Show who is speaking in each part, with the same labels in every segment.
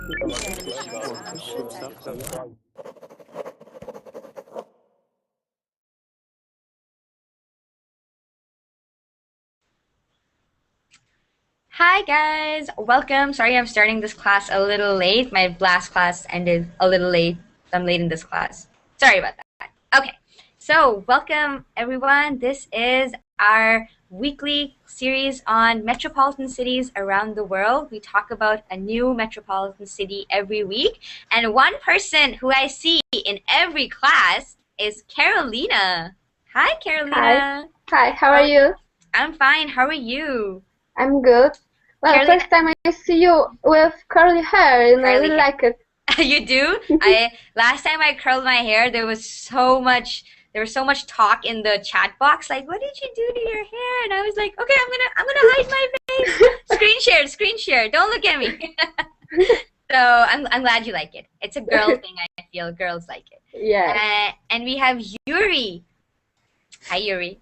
Speaker 1: Hi guys, welcome. Sorry I'm starting this class a little late. My last class ended a little late. I'm late in this class. Sorry about that. Okay, so welcome everyone. This is our weekly series on metropolitan cities around the world. We talk about a new metropolitan city every week. And one person who I see in every class is Carolina. Hi
Speaker 2: Hi.
Speaker 1: Carolina.
Speaker 2: Hi, how are you?
Speaker 1: I'm fine. How are you?
Speaker 2: I'm good. Well,
Speaker 1: Carolina,
Speaker 2: first time I see you with curly hair and I
Speaker 1: curly
Speaker 2: really
Speaker 1: hair.
Speaker 2: like it.
Speaker 1: You do? Last time I curled my hair, there was so much talk in the chat box, like, what did you do to your hair? And I was like, okay, I'm gonna hide my face. Screen share. Don't look at me. So I'm glad you like it. It's a girl thing. I feel girls like it.
Speaker 2: Yes.
Speaker 1: And we have Yuri. Hi Yuri.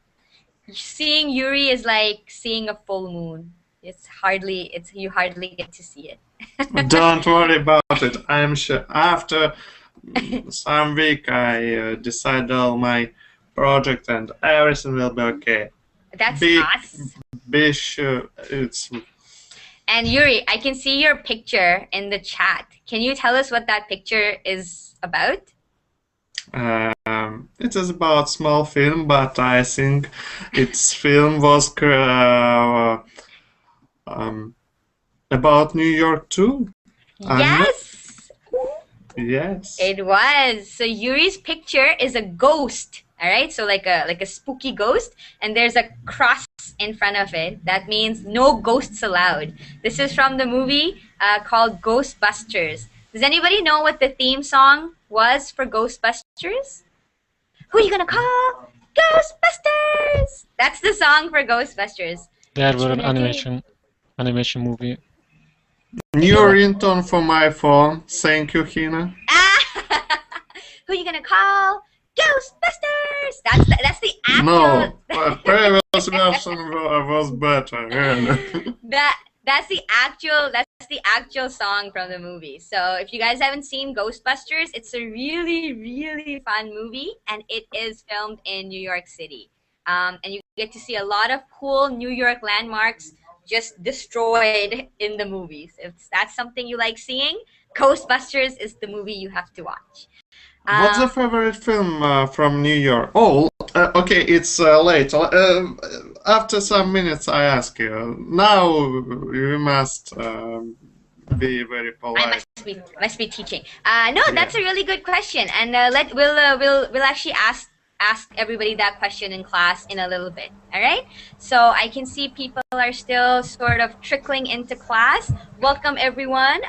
Speaker 1: Seeing Yuri is like seeing a full moon. You hardly get to see it.
Speaker 3: Don't worry about it. I'm sure after some week I decide all my project and everything will be okay.
Speaker 1: That's
Speaker 3: Be
Speaker 1: us.
Speaker 3: be sure it's.
Speaker 1: And Yuri, I can see your picture in the chat. Can you tell us what that picture is about?
Speaker 3: It is about small film, but I think its film was about New York too.
Speaker 1: Yes!
Speaker 3: Yes.
Speaker 1: It was. So Yuri's picture is a ghost. All right, so like a spooky ghost, and there's a cross in front of it. That means no ghosts allowed. This is from the movie called Ghostbusters. Does anybody know what the theme song was for Ghostbusters? Who are you gonna call? Ghostbusters! That's the song for Ghostbusters.
Speaker 4: That was an animation movie.
Speaker 3: New ringtone for my phone. Thank you, Hina.
Speaker 1: Who are you gonna call? Ghostbusters! That's the actual.
Speaker 3: No, but previous version was better. Yeah.
Speaker 1: That's the actual song from the movie. So if you guys haven't seen Ghostbusters, it's a really fun movie, and it is filmed in New York City. And you get to see a lot of cool New York landmarks just destroyed in the movies. If that's something you like seeing, Ghostbusters is the movie you have to watch.
Speaker 3: What's your favorite film from New York? Oh, okay, it's late. After some minutes, I ask you. Now you must be very polite.
Speaker 1: I must be teaching. No, that's a really good question, and we'll actually ask everybody that question in class in a little bit. All right. So I can see people are still sort of trickling into class. Welcome everyone.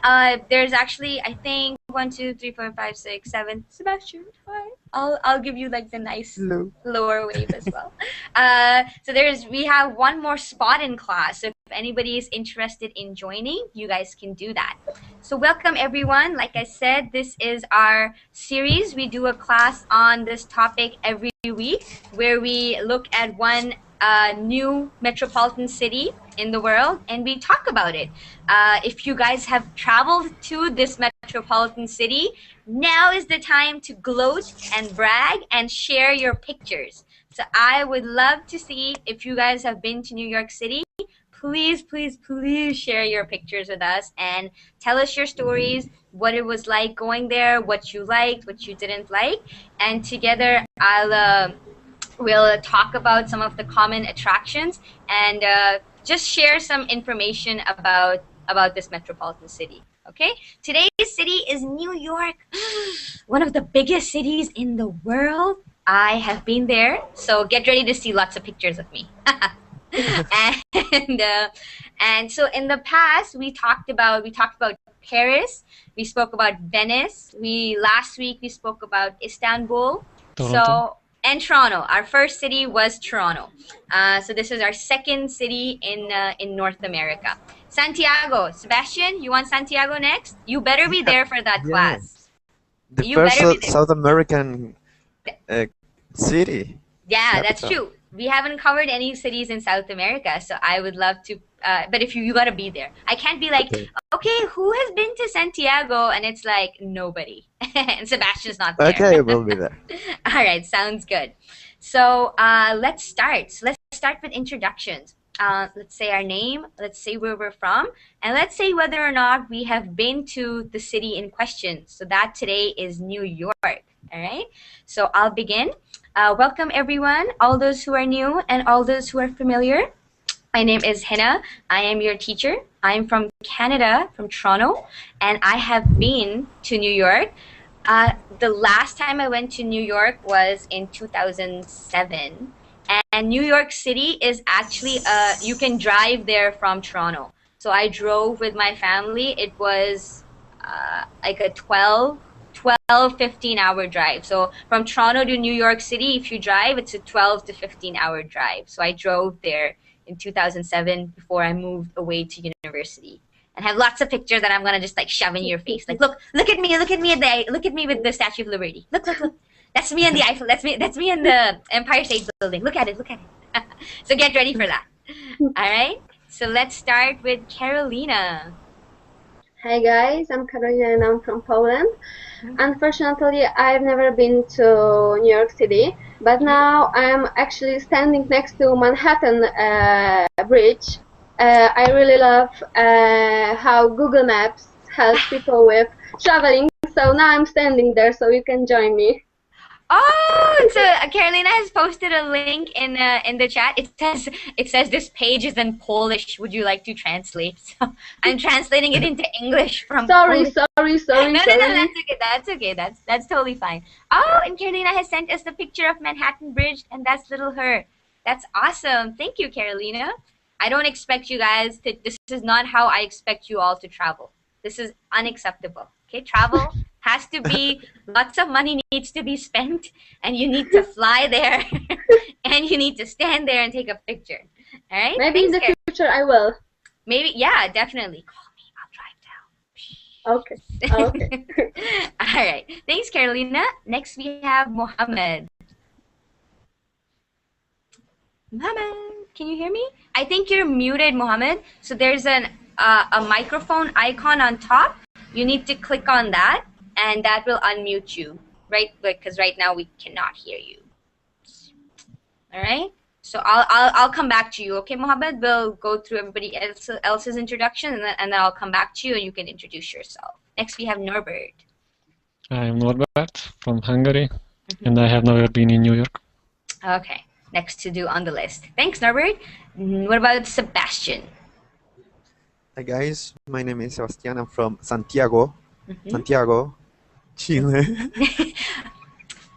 Speaker 1: There's actually, I think, 1, 2, 3, 4, 5, 6, 7. Sebastian, hi. I'll give you like the nice lower wave as well. So we have one more spot in class. So if anybody is interested in joining, you guys can do that. So welcome everyone. Like I said, this is our series. We do a class on this topic every week where we look at one new metropolitan city in the world and we talk about it. If you guys have traveled to this metropolitan city, now is the time to gloat and brag and share your pictures. So I would love to see if you guys have been to New York City. Please share your pictures with us and tell us your stories, what it was like going there, what you liked, what you didn't like, and together we'll talk about some of the common attractions and just share some information about this metropolitan city. Okay, today's city is New York, one of the biggest cities in the world. I have been there, so get ready to see lots of pictures of me. And so in the past we talked about Paris, we spoke about Venice, last week we spoke about Istanbul,
Speaker 4: Toronto.
Speaker 1: And Toronto. Our first city was Toronto. So this is our second city in North America. Santiago. Sebastian, you want Santiago next? You better be there for that class.
Speaker 5: The first South American city.
Speaker 1: Yeah,
Speaker 5: capital.
Speaker 1: that's true. we haven't covered any cities in South America, so I would love to. But if you gotta be there, I can't be like, okay, who has been to Santiago? And it's like nobody, and Sebastian's not there.
Speaker 5: Okay, we'll be there.
Speaker 1: All right, sounds good. So let's start. So let's start with introductions. Let's say our name, let's say where we're from, and let's say whether or not we have been to the city in question. So that today is New York. All right. So I'll begin. Welcome everyone, all those who are new and all those who are familiar. My name is Hina. I am your teacher. I'm from Canada, from Toronto, and I have been to New York. The last time I went to New York was in 2007. And New York City is actually, you can drive there from Toronto. So I drove with my family. It was like a 15-hour drive. So from Toronto to New York City, if you drive, it's a 12 to 15-hour drive. So I drove there in 2007 before I moved away to university. And have lots of pictures that I'm gonna just like shove in your face. Like, look at me with the Statue of Liberty. Look. That's me in the Eiffel. That's me in the Empire State Building. Look at it. So get ready for that. All right. So let's start with Carolina.
Speaker 2: Hi guys, I'm Carolina and I'm from Poland. Unfortunately, I've never been to New York City, but now I'm actually standing next to Manhattan Bridge. I really love how Google Maps helps people with traveling, so now I'm standing there so you can join me.
Speaker 1: Oh, so Carolina has posted a link in the chat. It says this page is in Polish. Would you like to translate? So I'm translating it into English from
Speaker 2: Sorry.
Speaker 1: No, that's okay. That's totally fine. Oh, and Carolina has sent us the picture of Manhattan Bridge, and that's little her. That's awesome. Thank you, Carolina. I don't expect you guys to. This is not how I expect you all to travel. This is unacceptable. Okay, travel has to be, lots of money needs to be spent, and you need to fly there, and you need to stand there and take a picture. All right?
Speaker 2: Maybe in the future I will.
Speaker 1: Maybe, yeah, definitely. Call me, I'll drive down.
Speaker 2: Okay.
Speaker 1: All right. Thanks, Carolina. Next, we have Mohammed. Mohammed, can you hear me? I think you're muted, Mohammed. So there's a microphone icon on top. You need to click on that, and that will unmute you, right? Because right now we cannot hear you. All right. So I'll come back to you, okay, Mohammed? We'll go through everybody else's introduction, and then I'll come back to you, and you can introduce yourself. Next, we have Norbert.
Speaker 4: I'm Norbert from Hungary, and I have never been in New York.
Speaker 1: Okay. Next to do on the list. Thanks, Norbert. What about Sebastian?
Speaker 5: Hi guys, my name is Sebastian. I'm from Santiago, Chile.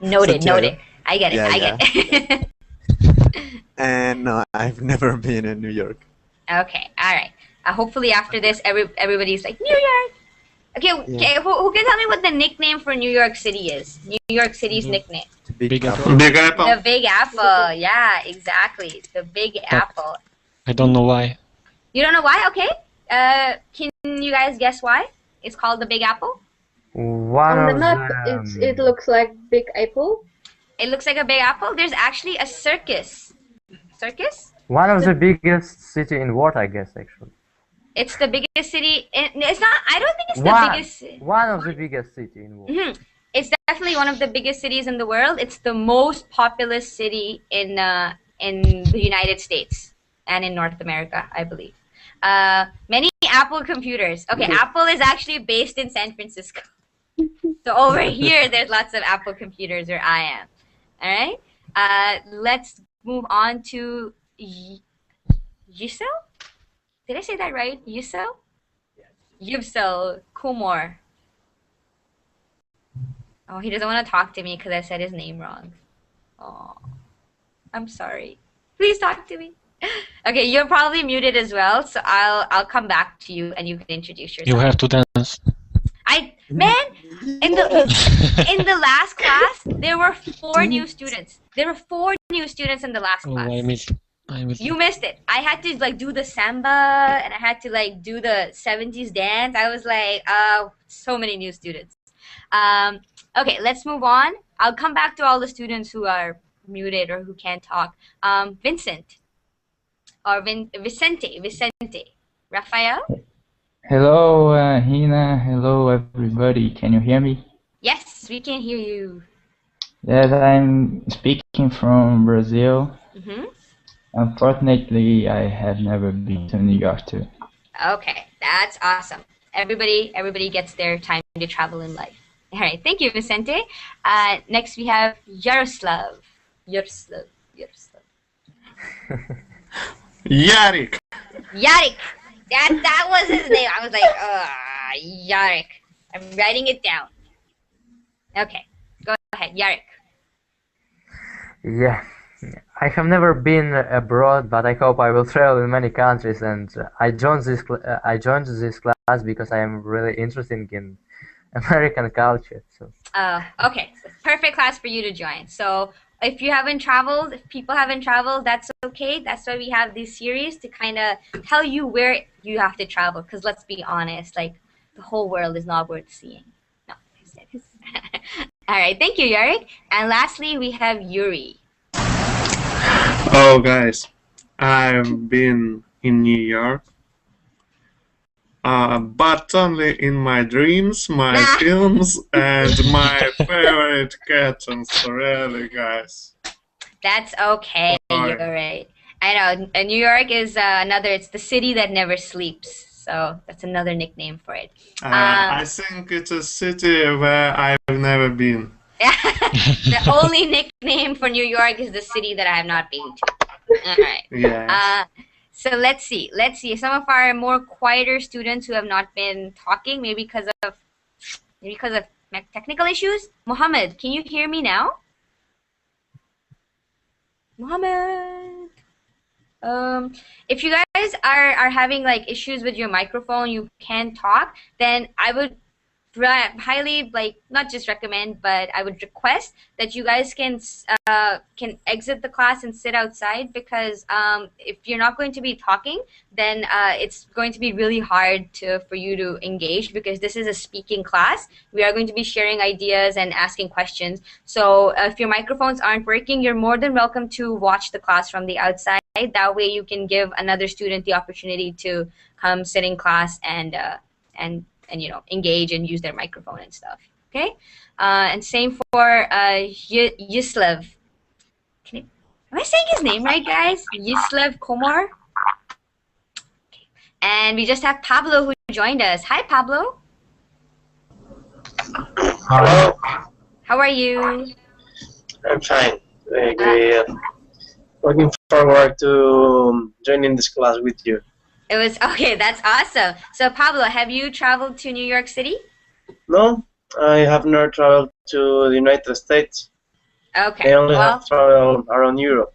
Speaker 1: Noted.
Speaker 5: Santiago.
Speaker 1: I get it.
Speaker 5: Yeah,
Speaker 1: I get it.
Speaker 5: And no, I've never been in New York.
Speaker 1: Okay. All right. Hopefully after this, everybody's like, New York. Okay. Who can tell me what the nickname for New York City is? New York City's nickname.
Speaker 4: Big Apple.
Speaker 3: Big Apple.
Speaker 1: The Big Apple. Yeah, exactly. The Big Apple.
Speaker 4: I don't know why.
Speaker 1: You don't know why? Okay. Can you guys guess why it's called the Big Apple?
Speaker 2: On the map, it looks like Big Apple.
Speaker 1: It looks like a big apple. There's actually a circus. Circus?
Speaker 6: One of the biggest city in the world, I guess, actually.
Speaker 1: It's the biggest city. It's not. I don't think it's the biggest.
Speaker 6: One of the biggest city in the world.
Speaker 1: It's definitely one of the biggest cities in the world. It's the most populous city in the United States and in North America, I believe. Many Apple computers. Okay, Apple is actually based in San Francisco. So over here, there's lots of Apple computers where I am. All right. Let's move on to Yusel. Did I say that right? Yusel? Yusel Kumar. Oh, he doesn't want to talk to me because I said his name wrong. Oh, I'm sorry. Please talk to me. Okay, you're probably muted as well, so I'll come back to you and you can introduce yourself.
Speaker 4: You have to dance.
Speaker 1: In the last class, there were 4 new students. There were 4 new students in the last class.
Speaker 4: I missed.
Speaker 1: You missed it. I had to like do the samba and I had to like do the 70s dance. I was like, so many new students. Okay, let's move on. I'll come back to all the students who are muted or who can't talk. Vincent or Vicente, Rafael.
Speaker 7: Hello, Hina. Hello, everybody. Can you hear me?
Speaker 1: Yes, we can hear you.
Speaker 7: Yes, I'm speaking from Brazil.
Speaker 1: Mm-hmm.
Speaker 7: Unfortunately, I have never been to New York too.
Speaker 1: Okay, that's awesome. Everybody gets their time to travel in life. All right, thank you, Vicente. Next we have Yaroslav. Yaroslav.
Speaker 3: Yarik.
Speaker 1: Yarik. That was his name. I was like, Yarik. I'm writing it down. Okay, go ahead, Yarik.
Speaker 6: Yeah. I have never been abroad, but I hope I will travel in many countries. And I joined this class because I am really interested in American culture. So.
Speaker 1: Okay, perfect class for you to join. So if people haven't traveled, that's okay. That's why we have this series to kind of tell you where you have to travel. Because let's be honest, like the whole world is not worth seeing. No, I said this. All right, thank you, Yarik. And lastly, we have Yuri.
Speaker 3: Oh, guys, I've been in New York, but only in my dreams, my films, and my favorite cartoons. Really, guys.
Speaker 1: That's okay.
Speaker 3: Sorry.
Speaker 1: You're right. I know. New York is it's the city that never sleeps. So that's another nickname for it.
Speaker 3: I think it's a city where I've never been.
Speaker 1: The only nickname for New York is the city that I have not been to. All right.
Speaker 3: Yes.
Speaker 1: So let's see. Some of our more quieter students who have not been talking, maybe because of technical issues. Mohammed, can you hear me now? Mohammed. If you guys are having like issues with your microphone, you can't talk, then I would highly not just recommend, but I would request that you guys can exit the class and sit outside, because if you're not going to be talking, then it's going to be really hard for you to engage, because this is a speaking class. We are going to be sharing ideas and asking questions. So if your microphones aren't working, you're more than welcome to watch the class from the outside. That way you can give another student the opportunity to come sit in class and engage and use their microphone and stuff. Okay, and same for Yuslav. Am I saying his name right, guys? Yuslav Komar. Okay. And we just have Pablo who joined us. Hi, Pablo.
Speaker 8: Hello.
Speaker 1: How are you?
Speaker 8: I'm fine. Very good. Looking forward to joining this class with you.
Speaker 1: It was okay. That's awesome. So, Pablo, have you traveled to New York City?
Speaker 8: No, I have not traveled to the United States.
Speaker 1: Okay.
Speaker 8: I only have traveled around Europe.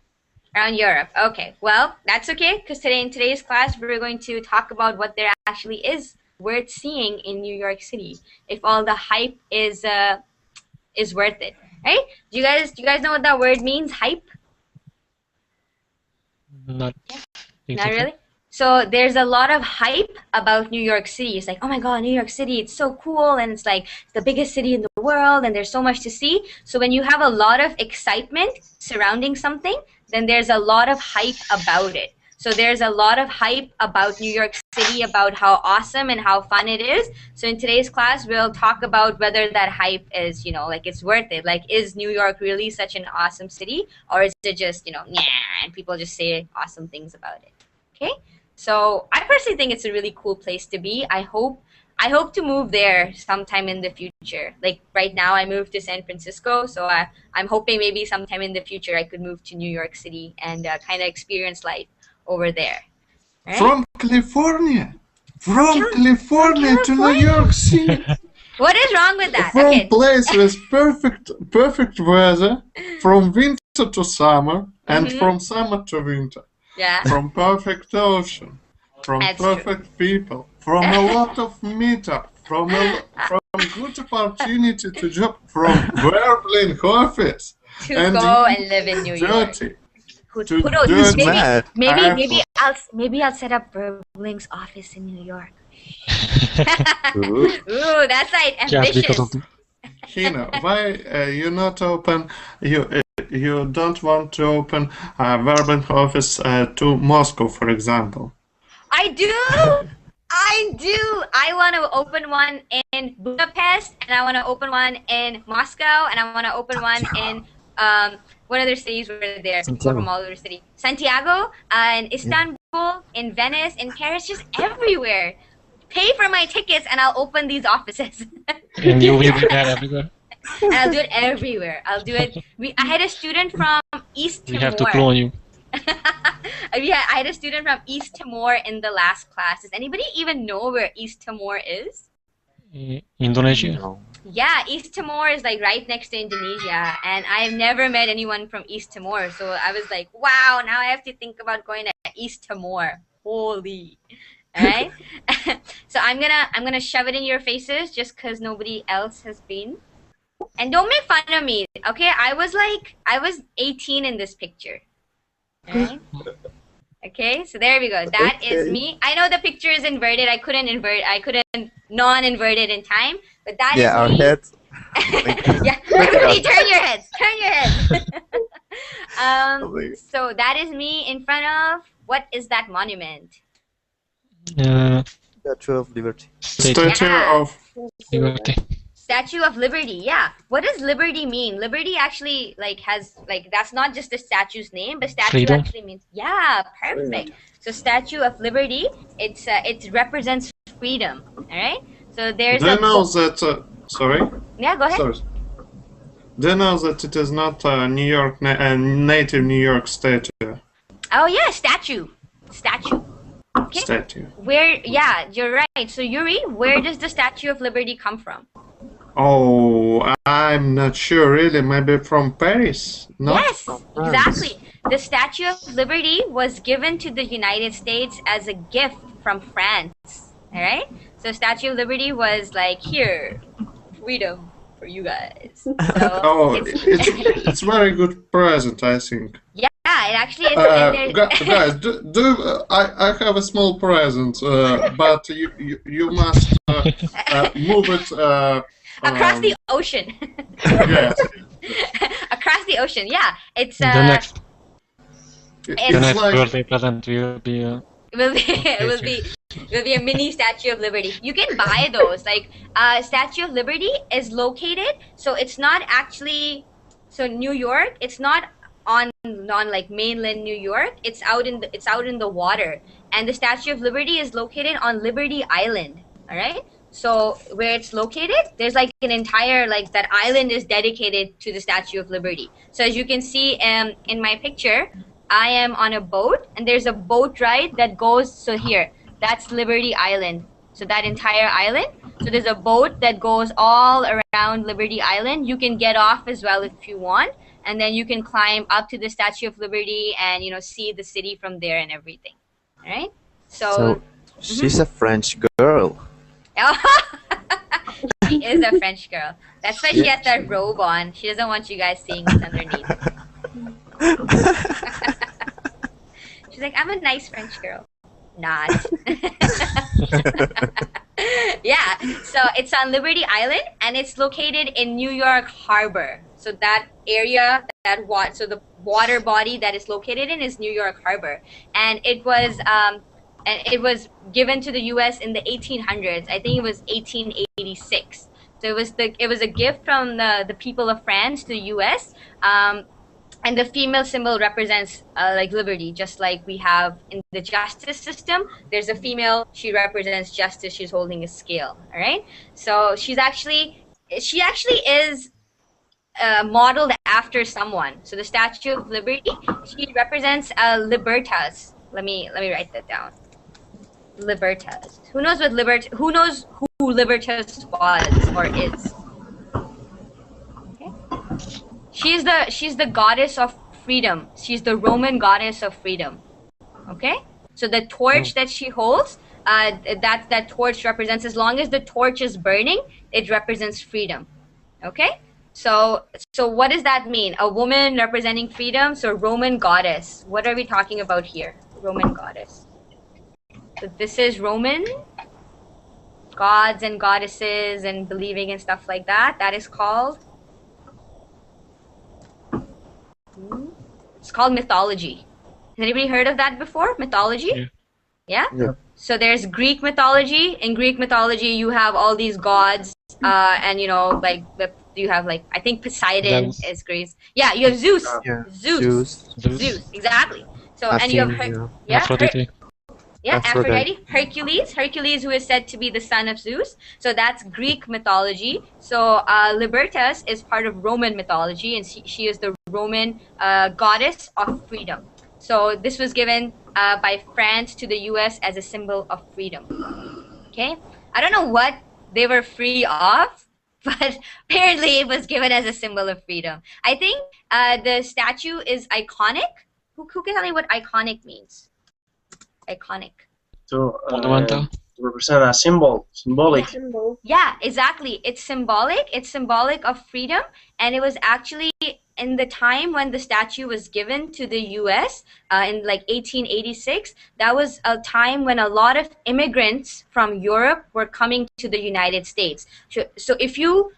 Speaker 1: Around Europe. Okay. Well, that's okay, because in today's class we're going to talk about what there actually is worth seeing in New York City. If all the hype is worth it, right? Do you guys know what that word means? Hype?
Speaker 4: Not
Speaker 1: Not really. So there's a lot of hype about New York City. It's like, oh my God, New York City, it's so cool, and it's like the biggest city in the world, and there's so much to see. So when you have a lot of excitement surrounding something, then there's a lot of hype about it. So there's a lot of hype about New York City, about how awesome and how fun it is. So in today's class, we'll talk about whether that hype is, it's worth it. Like, is New York really such an awesome city, or is it just, and people just say awesome things about it? Okay. So I personally think it's a really cool place to be. I hope to move there sometime in the future. Like right now, I moved to San Francisco, so I'm hoping maybe sometime in the future I could move to New York City and kind of experience life over there. Right?
Speaker 3: From California to New York City.
Speaker 1: What is wrong with that?
Speaker 3: From
Speaker 1: Okay.
Speaker 3: place with perfect weather, from winter to summer, and from summer to winter.
Speaker 1: Yeah.
Speaker 3: From perfect ocean, from
Speaker 1: That's
Speaker 3: perfect people, from a lot of meetup, from good opportunity to job, from Berlin office,
Speaker 1: To go and live in New York.
Speaker 3: dirty.
Speaker 1: Who
Speaker 3: to
Speaker 1: knows?
Speaker 3: dirty.
Speaker 5: Mad.
Speaker 1: Maybe I'll set up Berlin's office in New York.
Speaker 5: Ooh.
Speaker 1: Ooh, that's like
Speaker 4: Just because
Speaker 1: ambitious.
Speaker 4: of
Speaker 3: Hina, why you not open you don't want to open a Verbank office to Moscow, for example?
Speaker 1: I do. I do. I want to open one in Budapest, and I want to open one in Moscow, and I want to open one in what other cities were there? People
Speaker 5: Santiago.
Speaker 1: from all over the city. Santiago, in Istanbul, in Venice, in Paris, just everywhere. Pay for my tickets, and I'll open these offices.
Speaker 4: And you will be there everywhere.
Speaker 1: And I'll do it everywhere. I'll do it. I had a student from East
Speaker 4: We
Speaker 1: Timor.
Speaker 4: have to clone you.
Speaker 1: Yeah, I had a student from East Timor in the last class. Does anybody even know where East Timor is?
Speaker 4: Indonesia?
Speaker 5: No.
Speaker 1: Yeah, East Timor is like right next to Indonesia, and I've never met anyone from East Timor. So I was like, wow, now I have to think about going to East Timor. Holy. All right. So I'm gonna shove it in your faces just because nobody else has been. And don't make fun of me, okay? I was 18 in this picture. Right? Okay, so there we go. That is me. I know the picture is inverted. I couldn't non-invert it in time, but that is
Speaker 5: Our
Speaker 1: me.
Speaker 5: heads.
Speaker 1: Yeah, everybody turn your heads. Turn your heads. So that is me in front of, what is that monument?
Speaker 5: Statue of Liberty.
Speaker 3: Statue
Speaker 1: Yeah.
Speaker 3: of
Speaker 4: Liberty.
Speaker 1: Statue of Liberty, yeah. What does liberty mean? Liberty actually has that's not just the statue's name, but statue
Speaker 4: Freedom.
Speaker 1: actually means, yeah, perfect. So Statue of Liberty, it represents freedom. All right. So there's
Speaker 3: Do you know that? Sorry.
Speaker 1: Yeah, go ahead.
Speaker 3: Sorry. Do you know that it is not a New York native New York statue?
Speaker 1: Oh yeah, statue. Okay.
Speaker 3: Statue.
Speaker 1: Where? Yeah, you're right. So Yuri, where does the Statue of Liberty come from?
Speaker 3: Oh, I'm not sure really. Maybe from Paris? No?
Speaker 1: Yes, exactly. The Statue of Liberty was given to the United States as a gift from France. All right. So Statue of Liberty was like, here, freedom for you guys. So
Speaker 3: Oh, it's very good present, I think.
Speaker 1: Yeah, it actually is. And
Speaker 3: Guys, I have a small present, but you must move it
Speaker 1: across the ocean.
Speaker 3: Yes.
Speaker 1: Across the ocean, yeah. It's
Speaker 4: The next
Speaker 3: It's like
Speaker 4: birthday present will be
Speaker 1: it will be a mini Statue of Liberty. You can buy those. Like Statue of Liberty is located, so it's not actually New York. It's not on like mainland New York. It's out in the water, and the Statue of Liberty is located on Liberty Island. All right. So where it's located, there's like an entire that island is dedicated to the Statue of Liberty. So as you can see in my picture, I am on a boat, and there's a boat ride that goes, so here, that's Liberty Island. So that entire island. So there's a boat that goes all around Liberty Island. You can get off as well if you want, and then you can climb up to the Statue of Liberty and see the city from there and everything. All right? So
Speaker 5: she's a French girl.
Speaker 1: She is a French girl. That's why she has that robe on. She doesn't want you guys seeing what's underneath. She's like, I'm a nice French girl. Not. Yeah, so it's on Liberty Island, and it's located in New York Harbor. So that area, so the water body that it's located in is New York Harbor, and it was given to the U.S. in the 1800s. I think it was 1886. So it was a gift from the people of France to the U.S. And the female symbol represents like liberty, just like we have in the justice system. There's a female, she represents justice. She's holding a scale. All right. So she actually is modeled after someone. So the Statue of Liberty, she represents Libertas. Let me write that down. Libertas. Who knows who Libertas was or is? Okay. She's the goddess of freedom. She's the Roman goddess of freedom. Okay? So the torch that she holds, that torch represents, as long as the torch is burning, it represents freedom. Okay? So what does that mean? A woman representing freedom, so Roman goddess. What are we talking about here? Roman goddess. So this is Roman gods and goddesses and believing and stuff like that. That is called It's called mythology. Has anybody heard of that before? Mythology?
Speaker 4: Yeah.
Speaker 1: Yeah?
Speaker 5: Yeah.
Speaker 1: So there's Greek mythology. In Greek mythology, you have all these gods, and you know, like you have like I think Poseidon
Speaker 4: Zeus.
Speaker 1: is Greece. Yeah, you have Zeus.
Speaker 5: Yeah.
Speaker 1: Zeus.
Speaker 4: Zeus.
Speaker 1: Exactly. So and you have
Speaker 5: Athena.
Speaker 4: Aphrodite.
Speaker 1: Aphrodite. Hercules, who is said to be the son of Zeus. So that's Greek mythology. So Libertas is part of Roman mythology, and she is the Roman goddess of freedom. So this was given by France to the U.S. as a symbol of freedom. Okay, I don't know what they were free of, but apparently it was given as a symbol of freedom. I think the statue is iconic. Who can tell me what iconic means? Iconic.
Speaker 8: To
Speaker 4: Monumental.
Speaker 8: represent a symbolic.
Speaker 2: Symbol.
Speaker 1: Yeah, exactly. It's symbolic. It's symbolic of freedom, and it was actually in the time when the statue was given to the U.S. In like 1886. That was a time when a lot of immigrants from Europe were coming to the United States. So if you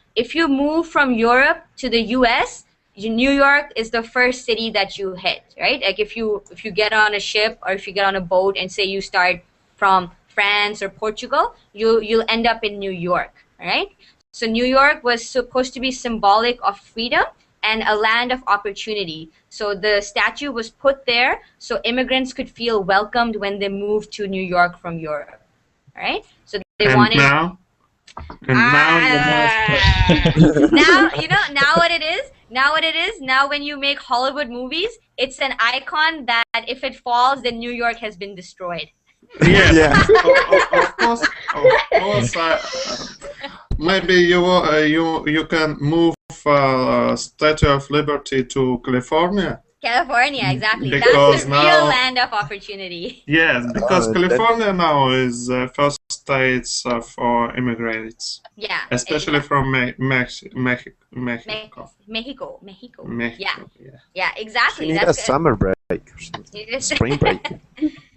Speaker 1: move from Europe to the U.S., New York is the first city that you hit, right? Like if you get on a ship or if you get on a boat and say you start from France or Portugal, you'll end up in New York, right? So New York was supposed to be symbolic of freedom and a land of opportunity. So the statue was put there so immigrants could feel welcomed when they moved to New York from Europe, all right? So they wanted.
Speaker 3: Now? And
Speaker 1: Now you know what it is. Now when you make Hollywood movies, it's an icon that if it falls, then New York has been destroyed.
Speaker 3: Yes,
Speaker 5: Yeah.
Speaker 3: of course. Maybe you can move Statue of Liberty to California.
Speaker 1: California, exactly.
Speaker 3: Because
Speaker 1: That's the real
Speaker 3: now-
Speaker 1: land of opportunity.
Speaker 3: Yes, because
Speaker 5: that-
Speaker 3: California now is first states for immigrants,
Speaker 1: Yeah.
Speaker 3: especially from Mexico.
Speaker 1: Mexico.
Speaker 3: Mexico.
Speaker 1: Yeah, exactly.
Speaker 5: You need a
Speaker 1: That's good.
Speaker 5: summer break or something.
Speaker 1: It is-
Speaker 5: Spring break.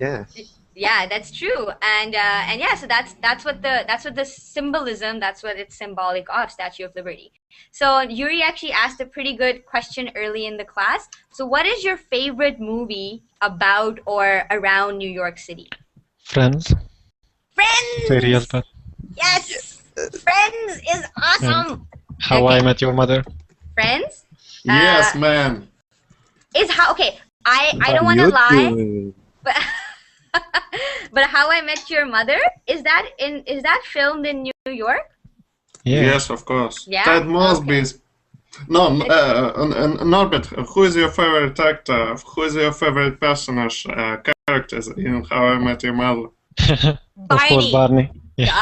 Speaker 5: Yeah.
Speaker 1: Yeah, that's true, and yeah, so that's what the symbolism, that's what it's symbolic of, Statue of Liberty. So Yuri actually asked a pretty good question early in the class. So what is your favorite movie about or around New York City?
Speaker 4: Friends.
Speaker 1: Friends.
Speaker 4: Serious, but
Speaker 1: Yes, Friends is awesome.
Speaker 4: How
Speaker 1: Okay.
Speaker 4: I Met Your Mother.
Speaker 1: Friends
Speaker 3: Yes, man.
Speaker 1: is how okay. I don't want to lie, but but How I Met Your Mother is that filmed in New York?
Speaker 4: Yeah.
Speaker 3: Yes, of course.
Speaker 1: Yeah?
Speaker 3: Ted Mosby's. No, Norbert, who is your favorite actor? Who is your favorite personage, characters in How I Met Your Mother?
Speaker 4: Of course, Barney. Yeah.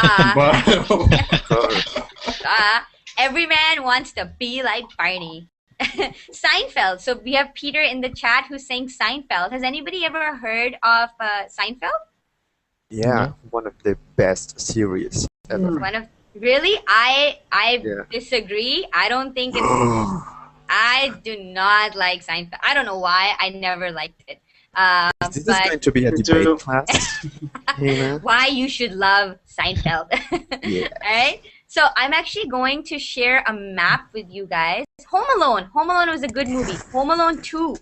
Speaker 1: Every man wants to be like Barney. Seinfeld. So we have Peter in the chat who's saying Seinfeld. Has anybody ever heard of Seinfeld?
Speaker 5: Yeah, one of the best series ever.
Speaker 1: Really? I
Speaker 5: Yeah.
Speaker 1: disagree. I don't think it's. I do not like Seinfeld. I don't know why. I never liked it.
Speaker 5: This is
Speaker 1: But
Speaker 5: going to be a
Speaker 8: Me too.
Speaker 5: debate class. Hina.
Speaker 1: why you should love Seinfeld?
Speaker 5: Yeah.
Speaker 1: All right. So I'm actually going to share a map with you guys. Home Alone. Home Alone was a good movie. Home Alone 2,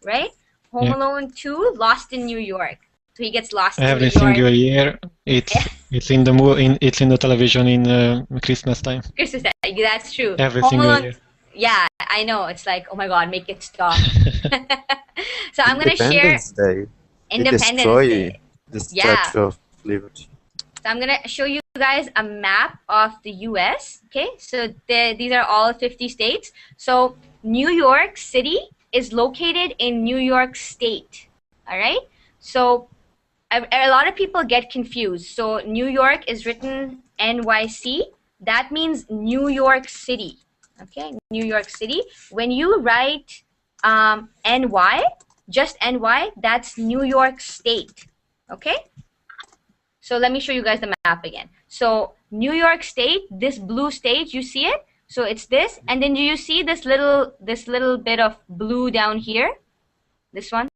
Speaker 1: right? Home
Speaker 4: Yeah.
Speaker 1: Alone 2, Lost in New York. So he gets lost in
Speaker 4: Every
Speaker 1: New York.
Speaker 4: single year, it's in the television in Christmas time.
Speaker 1: Christmas Day. That's true.
Speaker 4: Every
Speaker 1: Home
Speaker 4: single
Speaker 1: Alone.
Speaker 4: year.
Speaker 1: Yeah, I know. It's like, oh my God, make it stop. So I'm gonna share
Speaker 5: Independence Day. They
Speaker 1: Independence
Speaker 5: destroy
Speaker 1: Day.
Speaker 5: the
Speaker 1: Yeah.
Speaker 5: Statue of Liberty.
Speaker 1: So I'm gonna show you guys a map of the U.S. Okay, so these are all 50 states. So New York City is located in New York State. All right. So a lot of people get confused. So New York is written NYC. That means New York City. Okay, New York City. When you write NY, just NY, that's New York State. Okay. So let me show you guys the map again. So New York State, this blue state, you see it? So it's this, and then do you see this little bit of blue down here? This one?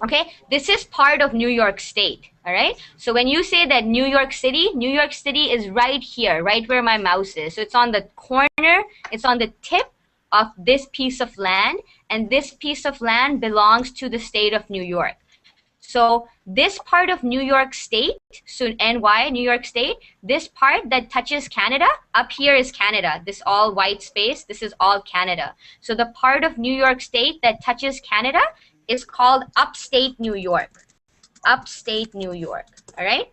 Speaker 1: Okay, this is part of New York State, all right? So when you say that New York City is right here, right where my mouse is. So it's on the corner, it's on the tip of this piece of land, and this piece of land belongs to the state of New York. So this part of New York State, so NY, New York State, this part that touches Canada, up here is Canada. This all white space, this is all Canada. So the part of New York State that touches Canada is called upstate New York. Upstate New York, all right?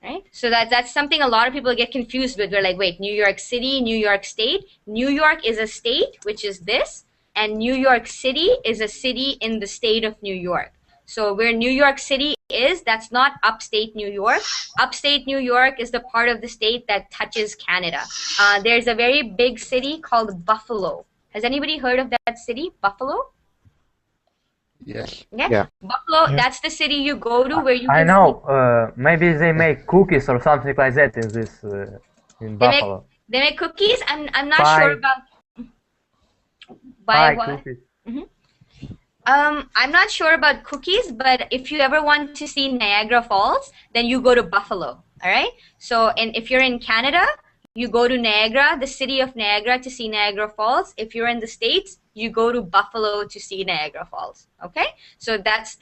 Speaker 1: Right? So that's something a lot of people get confused with. They're like, wait, New York City, New York State. New York is a state, which is this, and New York City is a city in the state of New York. So where New York City is, that's not upstate New York. Upstate New York is the part of the state that touches Canada. There's a very big city called Buffalo. Has anybody heard of that city, Buffalo?
Speaker 9: Yes.
Speaker 1: Yeah. Buffalo, that's the city you go to where you can
Speaker 6: I know. Maybe they make cookies or something like that in this in Buffalo.
Speaker 1: They make cookies. I'm not sure about
Speaker 6: Pie
Speaker 1: what.
Speaker 6: cookies.
Speaker 1: I'm not sure about cookies, but if you ever want to see Niagara Falls, then you go to Buffalo. All right. So, and if you're in Canada, you go to Niagara, the city of Niagara, to see Niagara Falls. If you're in the States, you go to Buffalo to see Niagara Falls. Okay. So that's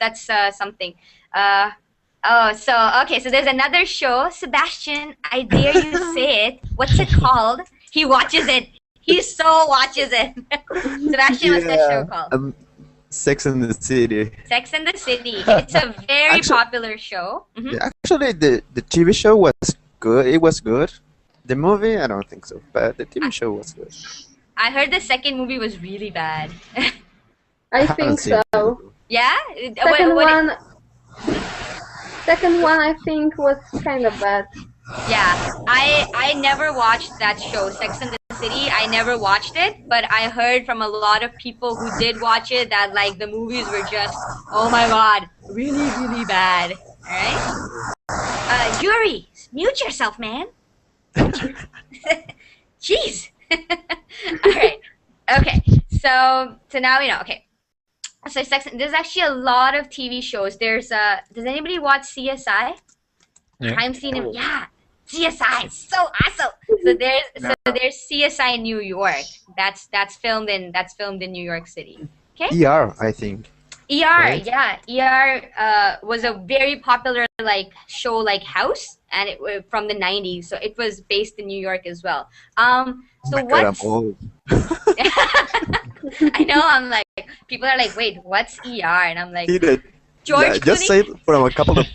Speaker 1: something. Okay. So there's another show, Sebastian. I dare you say it. What's it called? He watches it. He so watches it. Sebastian, what's that show called?
Speaker 5: Sex and the City.
Speaker 1: Sex and the City. It's a very popular show.
Speaker 5: Yeah, actually, the TV show was good. It was good. The movie, I don't think so, but the TV show was good.
Speaker 1: I heard the second movie was really bad.
Speaker 2: I think so.
Speaker 1: Yeah?
Speaker 2: Second one I think was kind of bad.
Speaker 1: Yeah, I never watched that show, Sex and the City. I never watched it, but I heard from a lot of people who did watch it that like the movies were just, oh my god, really, really bad. Alright? Yuri, mute yourself, man. Jeez. Alright. Okay. So now we know. Okay. So there's actually a lot of TV shows. There's does anybody watch CSI?
Speaker 4: Yeah.
Speaker 1: Crime Scene. Yeah. CSI, so awesome. So there's CSI New York. That's filmed in New York City. Okay.
Speaker 5: ER, I think.
Speaker 1: ER, right? Yeah. ER was a very popular like show like House, and it was from the 90s. So it was based in New York as well. So
Speaker 5: God, I'm old.
Speaker 1: I know. I'm like, people are like, wait, what's ER? And I'm like, George Clooney.
Speaker 5: Just say it from a couple of.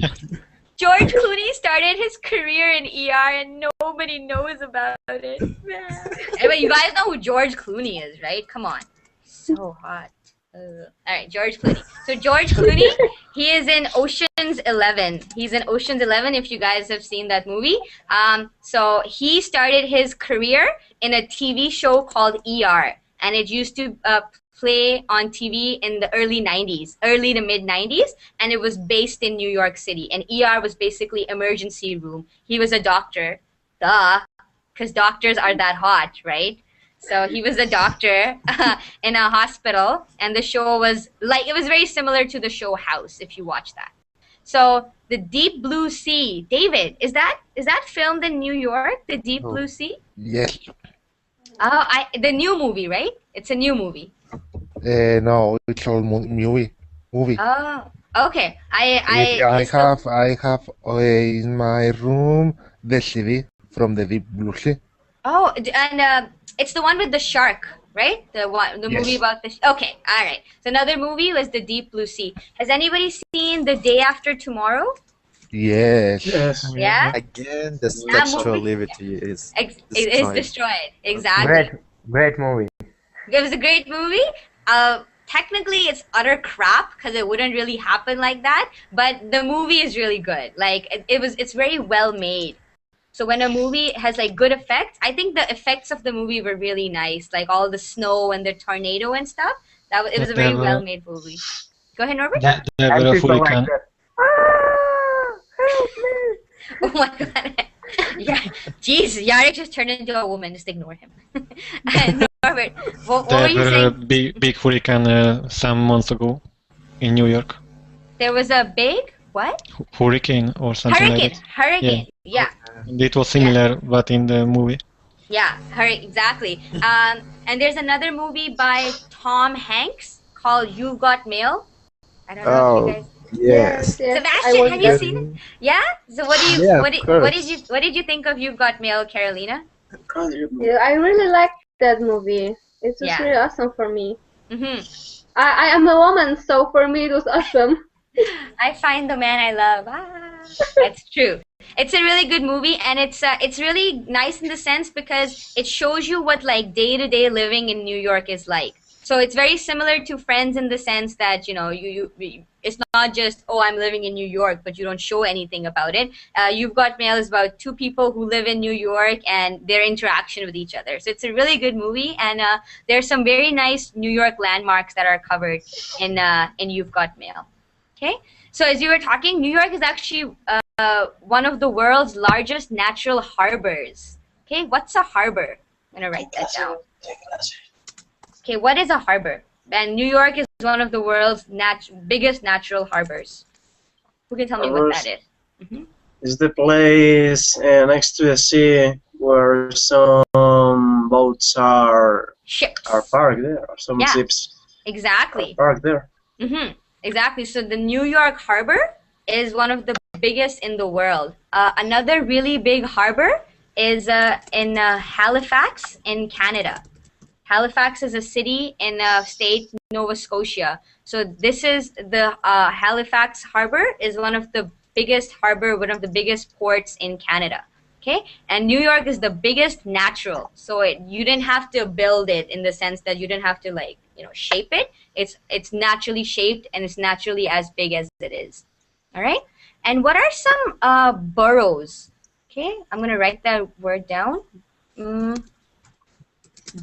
Speaker 1: George Clooney started his career in ER and nobody knows about it. Anyway, you guys know who George Clooney is, right? Come on. So hot. Alright, George Clooney. So George Clooney, he is in Ocean's 11. He's in Ocean's 11 if you guys have seen that movie. So he started his career in a TV show called ER. And it used to play on TV in the early to mid 90s, and it was based in New York City. And ER was basically emergency room. He was a doctor, because doctors are that hot, right? So he was a doctor in a hospital, and the show was like, it was very similar to the show House, if you watch that. So the Deep Blue Sea, David, is that filmed in New York? The Deep Blue Sea?
Speaker 9: Yes.
Speaker 1: The new movie, right? It's a new movie.
Speaker 9: No, it's all movie.
Speaker 1: Oh, okay.
Speaker 9: I have in my room the CD from the Deep Blue Sea.
Speaker 1: Oh, and it's the one with the shark, right? The movie about the. Okay, all right. So another movie was the Deep Blue Sea. Has anybody seen The Day After Tomorrow?
Speaker 9: Yes.
Speaker 1: Yeah.
Speaker 5: Again, the statutory liberty is
Speaker 1: destroyed. Exactly.
Speaker 6: Great movie.
Speaker 1: It was a great movie. Technically, it's utter crap because it wouldn't really happen like that. But the movie is really good. Like it's very well made. So when a movie has like good effects, I think the effects of the movie were really nice. Like all the snow and the tornado and stuff. It was a very well made movie. Go ahead, Norbert. Oh my god. Yeah. Jeez, Yarek just turned into a woman. Just ignore him. Norbert, what were you saying?
Speaker 4: There was a big hurricane some months ago in New York.
Speaker 1: There was a big what?
Speaker 4: Hurricane or something like that.
Speaker 1: Hurricane. Yeah.
Speaker 4: It was similar, but in the movie.
Speaker 1: Yeah, her exactly. And there's another movie by Tom Hanks called "You've Got Mail." I don't know if you
Speaker 5: Oh,
Speaker 1: guys.
Speaker 2: Yes,
Speaker 5: yes.
Speaker 2: yes, I
Speaker 1: Sebastian,
Speaker 2: was
Speaker 1: have you
Speaker 2: there.
Speaker 1: seen it? Yeah. So what do you
Speaker 5: Yeah, of course.
Speaker 1: what did you think of "You've Got Mail," Carolina?
Speaker 2: Yeah, I really liked that movie. It was
Speaker 1: Yeah.
Speaker 2: really awesome for me.
Speaker 1: Mm-hmm.
Speaker 2: I am a woman, so for me it was awesome.
Speaker 1: I find the man I love. It's true. It's a really good movie, and it's really nice in the sense because it shows you what like day to day living in New York is like. So it's very similar to Friends in the sense that it's not just, oh, I'm living in New York, but you don't show anything about it. You've Got Mail is about two people who live in New York and their interaction with each other. So it's a really good movie, and there's some very nice New York landmarks that are covered in You've Got Mail. Okay, so as you were talking, New York is actually one of the world's largest natural harbors. Okay, what's a harbor? I'm gonna write that down. Okay, what is a harbor? And New York is one of the world's biggest natural harbors. Who can tell me what that is? Mm-hmm.
Speaker 8: Is the place next to the sea where some boats are
Speaker 1: Ships.
Speaker 8: parked there, or some
Speaker 1: Yeah,
Speaker 8: ships
Speaker 1: exactly.
Speaker 8: are parked there.
Speaker 1: Mm-hmm. Exactly. So the New York harbor is one of the biggest in the world. Another really big harbor is in Halifax in Canada. Halifax is a city in state Nova Scotia. So this is the Halifax harbor is one of the biggest harbor, one of the biggest ports in Canada. Okay, and New York is the biggest natural. So you didn't have to build it in the sense that you didn't have to shape it. It's naturally shaped and it's naturally as big as it is. All right. And what are some boroughs? Okay, I'm gonna write that word down.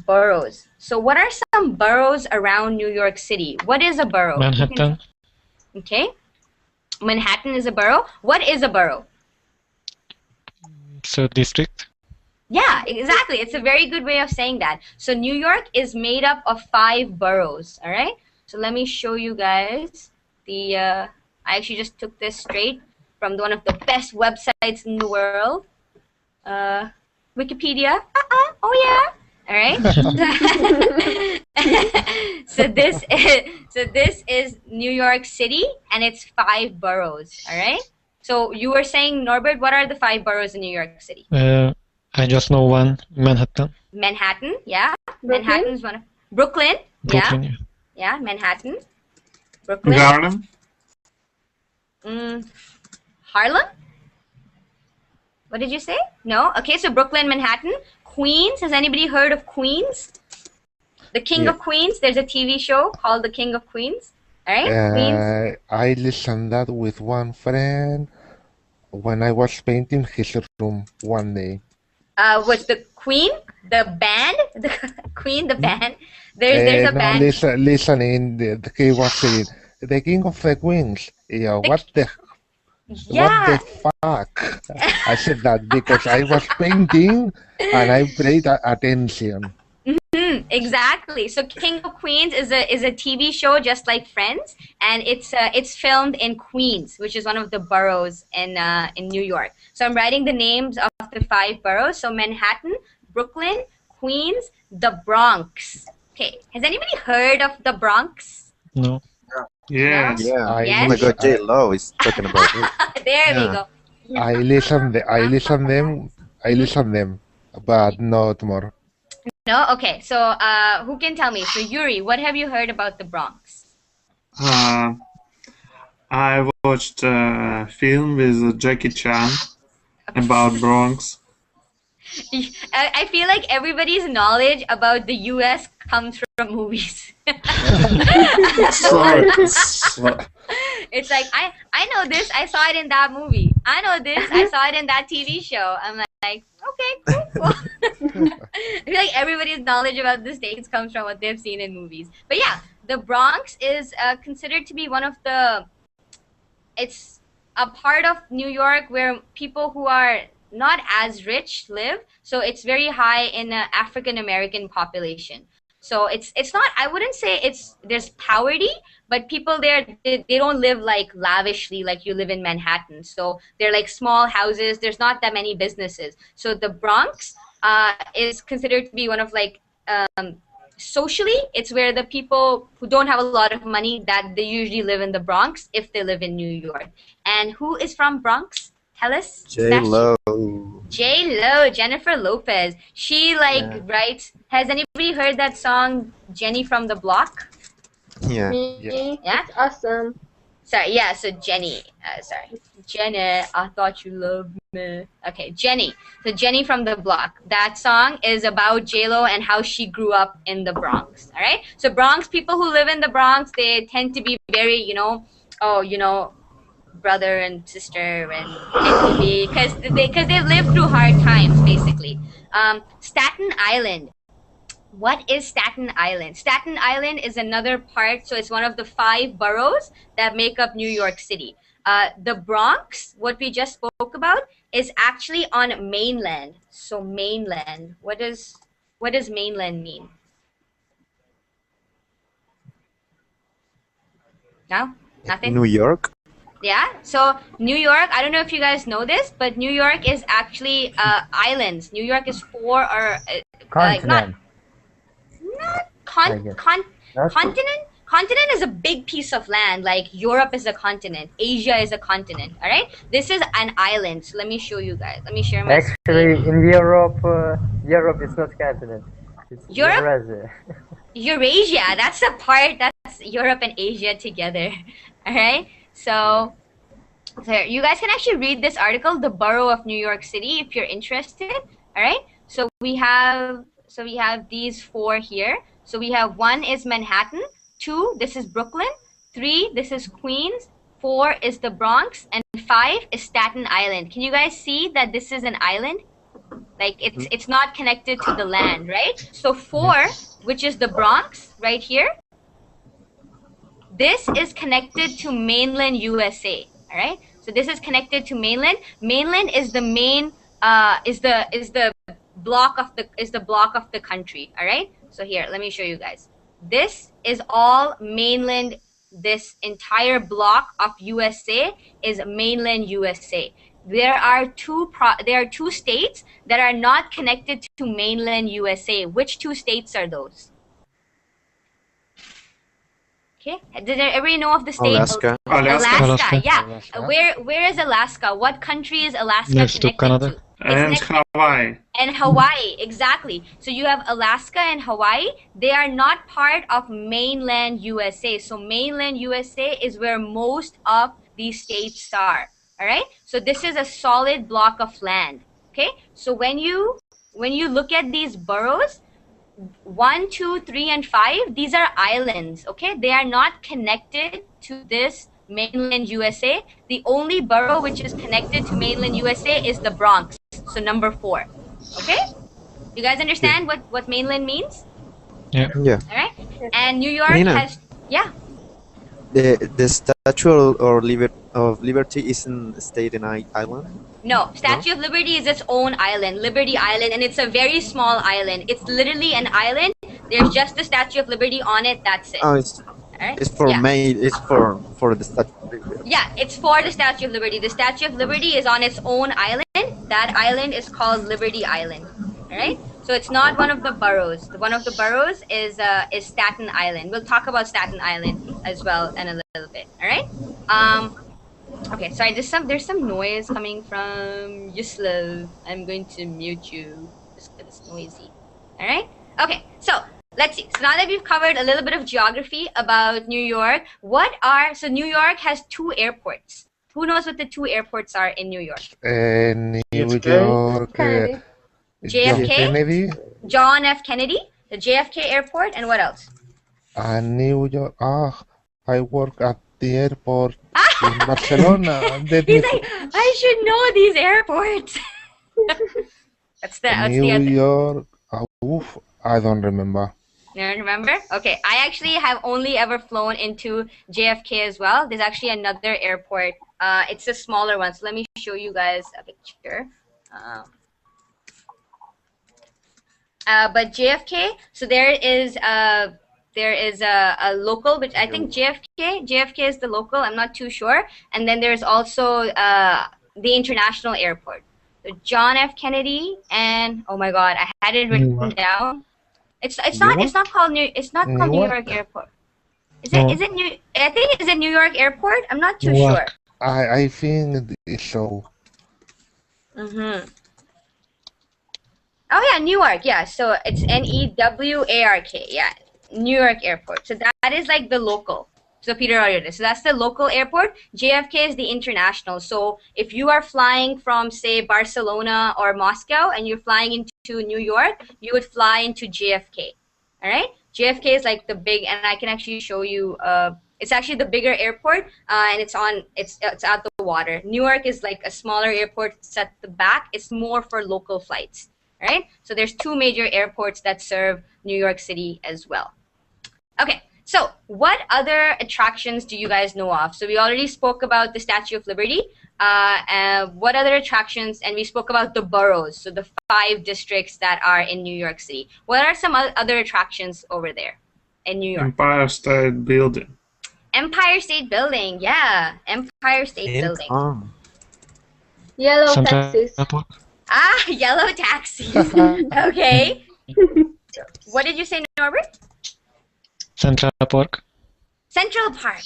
Speaker 1: Boroughs. So what are some boroughs around New York City? What is a borough?
Speaker 4: Manhattan.
Speaker 1: Okay. Manhattan is a borough. What is a borough?
Speaker 4: So district.
Speaker 1: Yeah, exactly. It's a very good way of saying that. So New York is made up of 5 boroughs. All right. So let me show you guys the. I actually just took this straight from one of the best websites in the world, Wikipedia. Oh yeah. All right. So this is New York City, and it's 5 boroughs. All right. So you were saying, Norbert, what are the 5 boroughs in New York City?
Speaker 4: I just know one, Manhattan.
Speaker 1: Manhattan, yeah.
Speaker 2: Brooklyn?
Speaker 1: Manhattan's one of Brooklyn,
Speaker 4: Brooklyn,
Speaker 1: yeah.
Speaker 4: yeah.
Speaker 1: Yeah, Manhattan. Brooklyn.
Speaker 3: Garden.
Speaker 1: Harlem? What did you say? No? Okay, so Brooklyn, Manhattan. Queens, has anybody heard of Queens? The King of Queens, there's a TV show called The King of Queens. All right, Queens.
Speaker 9: I listened that with one friend when I was painting his room one day.
Speaker 1: Was the Queen, the band? The Queen, the band? There's a
Speaker 9: No,
Speaker 1: band.
Speaker 9: listening, he was saying, the King of the Queens. Yeah, what the
Speaker 1: Yeah.
Speaker 9: fuck? I said that because I was painting and I paid attention.
Speaker 1: Exactly. So King of Queens is a TV show just like Friends, and it's filmed in Queens, which is one of the boroughs in New York. So I'm writing the names of the 5 boroughs. So Manhattan, Brooklyn, Queens, the Bronx. Okay. Has anybody heard of the Bronx?
Speaker 4: No.
Speaker 3: Yes.
Speaker 5: Yeah.
Speaker 1: Yes?
Speaker 5: Oh my God, J Lo is talking about it.
Speaker 1: There we
Speaker 5: Yeah.
Speaker 1: go.
Speaker 9: I listen them, but not more.
Speaker 1: No? Okay. So who can tell me? So Yuri, what have you heard about the Bronx?
Speaker 3: I watched a film with Jackie Chan about Bronx.
Speaker 1: I feel like everybody's knowledge about the U.S. comes from movies.
Speaker 3: Sorry.
Speaker 1: It's like I know this. I saw it in that movie. I know this. I saw it in that TV show. I'm like, okay, cool. I feel like everybody's knowledge about the states comes from what they've seen in movies. But yeah, the Bronx is considered to be one of the. It's a part of New York where people who are not as rich live. So it's very high in the African American population. So it's not, I wouldn't say there's poverty, but people there, they don't live like lavishly like you live in Manhattan. So they're like small houses. There's not that many businesses. So the Bronx, is considered to be one of like socially, it's where the people who don't have a lot of money that they usually live in the Bronx if they live in New York. And who is from Bronx? Tell us.
Speaker 5: J-Lo.
Speaker 1: J-Lo, Jennifer Lopez. She writes. Has anybody heard that song Jenny from the Block?
Speaker 5: Yeah.
Speaker 2: Me?
Speaker 1: Yeah?
Speaker 2: It's awesome.
Speaker 1: Sorry, yeah, so Jenny. Jenny, I thought you loved me. Okay, Jenny. So Jenny from the Block. That song is about J-Lo and how she grew up in the Bronx. All right? So Bronx, people who live in the Bronx, they tend to be very, brother and sister and NTV, because they've lived through hard times, basically. Staten Island. What is Staten Island? Staten Island is another part, so it's one of the 5 boroughs that make up New York City. The Bronx, what we just spoke about, is actually on mainland. So mainland, what does mainland mean? No? Nothing?
Speaker 5: New York?
Speaker 1: Yeah, so New York, I don't know if you guys know this, but New York is actually islands. New York is 4 or...
Speaker 6: Continent.
Speaker 1: Continent? Continent is a big piece of land, like Europe is a continent, Asia is a continent, all right? This is an island, so let me show you guys. Let me share my
Speaker 6: Actually, in Europe, Europe is not continent. It's
Speaker 1: Europe?
Speaker 6: Eurasia.
Speaker 1: Eurasia, that's the part, that's Europe and Asia together, all right? So you guys can actually read this article, The Borough of New York City, if you're interested, all right? So we have these 4 here. So we have 1 is Manhattan, 2, this is Brooklyn, 3, this is Queens, 4 is the Bronx, and 5 is Staten Island. Can you guys see that this is an island? Like it's not connected to the land, right? So 4, which is the Bronx right here, this is connected to mainland USA, all right? So this is connected to mainland. Mainland is the main is the block of the country, all right? So here, let me show you guys. This is all mainland. This entire block of USA is mainland USA. There are two states that are not connected to mainland USA. Which 2 states are those? Okay. Did everybody know of the state?
Speaker 5: Alaska.
Speaker 1: Alaska. Yeah.
Speaker 4: Alaska.
Speaker 1: Where is Alaska? What country is Alaska
Speaker 4: Next to
Speaker 1: connected
Speaker 4: Canada.
Speaker 1: to?
Speaker 3: And Hawaii.
Speaker 1: And Hawaii, exactly. So you have Alaska and Hawaii. They are not part of mainland USA. So mainland USA is where most of these states are. All right. So this is a solid block of land. Okay. So when you look at these boroughs, 1, 2, 3, and 5, these are islands. Okay. They are not connected to this mainland USA. The only borough which is connected to mainland USA is the Bronx. So number 4. Okay? You guys understand what mainland means?
Speaker 4: Yeah.
Speaker 5: Yeah.
Speaker 1: All right? And New York
Speaker 5: Hina.
Speaker 1: has... Yeah.
Speaker 5: The Statue of Liberty isn't a state in island?
Speaker 1: No. Statue of Liberty is its own island, Liberty Island, and it's a very small island. It's literally an island. There's just the Statue of Liberty on it. That's it.
Speaker 5: Oh,
Speaker 1: Right?
Speaker 5: it's for It's for the Statue of Liberty.
Speaker 1: Yeah, it's for the Statue of Liberty. The Statue of Liberty is on its own island. That island is called Liberty Island. All right? So it's not one of the boroughs. One of the boroughs is Staten Island. We'll talk about Staten Island as well in a little bit. All right? Okay, sorry. There's some noise coming from Yuslav. I'm going to mute you just because it's noisy. All right? Okay, so let's see. So now that we've covered a little bit of geography about New York, so New York has 2 airports. Who knows what the 2 airports are in New York?
Speaker 9: New York.
Speaker 2: Kennedy.
Speaker 1: JFK?
Speaker 9: Kennedy.
Speaker 1: John F. Kennedy, the JFK airport, and what else?
Speaker 9: New York. I work at the airport in Barcelona.
Speaker 1: He's like, I should know these airports. That's the
Speaker 9: New
Speaker 1: other.
Speaker 9: York. I don't remember.
Speaker 1: You don't remember? Okay, I actually have only ever flown into JFK as well. There's actually another airport. It's a smaller one. So let me show you guys a picture. But JFK, so there is a local, which I think JFK is the local. I'm not too sure. And then there's also the international airport. So John F. Kennedy and oh my God, I had it written
Speaker 9: Newark.
Speaker 1: down. It's not called New York
Speaker 9: Newark?
Speaker 1: Airport. Is
Speaker 9: No.
Speaker 1: it New? I think is it New York Airport? I'm not too
Speaker 9: Newark.
Speaker 1: sure.
Speaker 9: I think it's so.
Speaker 1: Mm-hmm. Oh yeah, Newark. Yeah, so it's Newark. Yeah, New York Airport. So that is like the local. So Peter already did. So that's the local airport. JFK is the international. So if you are flying from say Barcelona or Moscow and you're flying into New York, you would fly into JFK. All right. JFK is like the big, and I can actually show you. It's actually the bigger airport, and it's at the water. Newark is like a smaller airport. It's at the back. It's more for local flights. Right? So there's two major airports that serve New York City as well. Okay, so what other attractions do you guys know of? So we already spoke about the Statue of Liberty. What other attractions? And we spoke about the boroughs, so the 5 districts that are in New York City. What are some other attractions over there in New York?
Speaker 3: Empire State Building.
Speaker 1: Empire State Building, yeah. Empire State Building.
Speaker 2: Yellow
Speaker 4: Central
Speaker 2: taxis.
Speaker 4: Park.
Speaker 1: Ah, yellow taxis. Okay. What did you say, Norbert?
Speaker 4: Central Park.
Speaker 1: Central Park.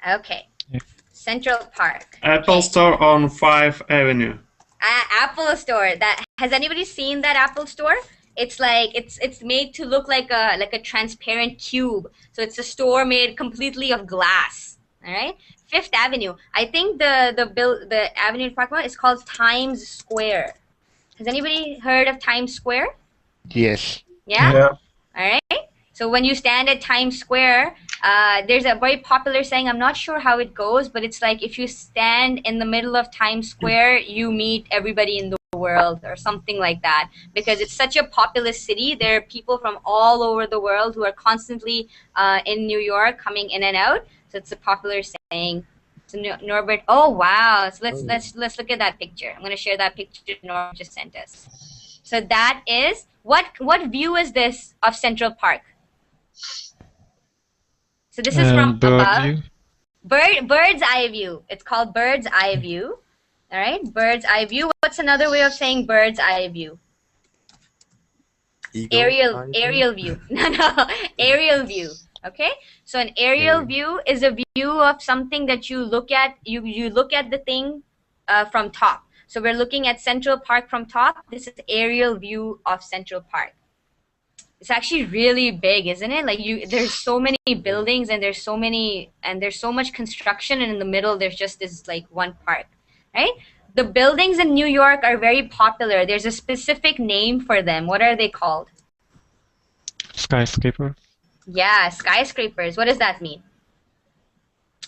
Speaker 1: Okay.
Speaker 4: Yeah.
Speaker 1: Central Park.
Speaker 3: Apple Store on 5th Avenue.
Speaker 1: Apple Store. That has anybody seen that Apple Store? It's like it's made to look like a transparent cube. So it's a store made completely of glass. All right. 5th Avenue. I think the avenue in Park is called Times Square. Has anybody heard of Times Square?
Speaker 9: Yes.
Speaker 1: Yeah?
Speaker 8: Yeah.
Speaker 1: All right. So when you stand at Times Square, there's a very popular saying. I'm not sure how it goes, but it's like if you stand in the middle of Times Square, you meet everybody in the world or something like that. Because it's such a populous city. There are people from all over the world who are constantly in New York coming in and out. So it's a popular saying. So Norbert, oh wow! So let's look at that picture. I'm going to share that picture Norbert just sent us. So that is what view is this of Central Park? So this is from
Speaker 4: Bird
Speaker 1: above.
Speaker 4: view.
Speaker 1: Bird's eye view. It's called bird's eye view. All right, bird's eye view. What's another way of saying bird's eye view? Aerial view. No, aerial view. Okay, so an aerial view is a view of something that you look at. You look at the thing from top. So we're looking at Central Park from top. This is aerial view of Central Park. It's actually really big, isn't it? Like there's so many buildings and there's so much construction, and in the middle there's just this like one park, right? The buildings in New York are very popular. There's a specific name for them. What are they called?
Speaker 4: Skyscraper.
Speaker 1: Yeah, skyscrapers. What does that mean?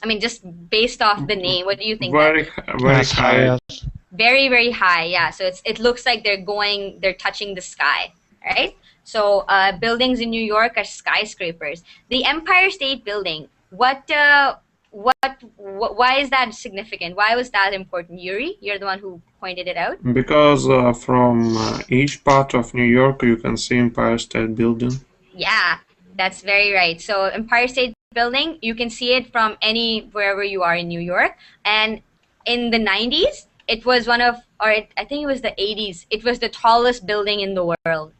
Speaker 1: I mean, just based off the name, what do you think?
Speaker 3: Very
Speaker 4: As high
Speaker 3: high.
Speaker 4: as
Speaker 1: Very, very high. Yeah. So it looks like they're touching the sky, right? So buildings in New York are skyscrapers. The Empire State Building. Why is that significant? Why was that important? Yuri, you're the one who pointed it out.
Speaker 3: Because from each part of New York you can see Empire State Building.
Speaker 1: Yeah, that's very right. So Empire State Building, you can see it from wherever you are in New York. And in the 90s, it was I think it was the 80s, it was the tallest building in the world.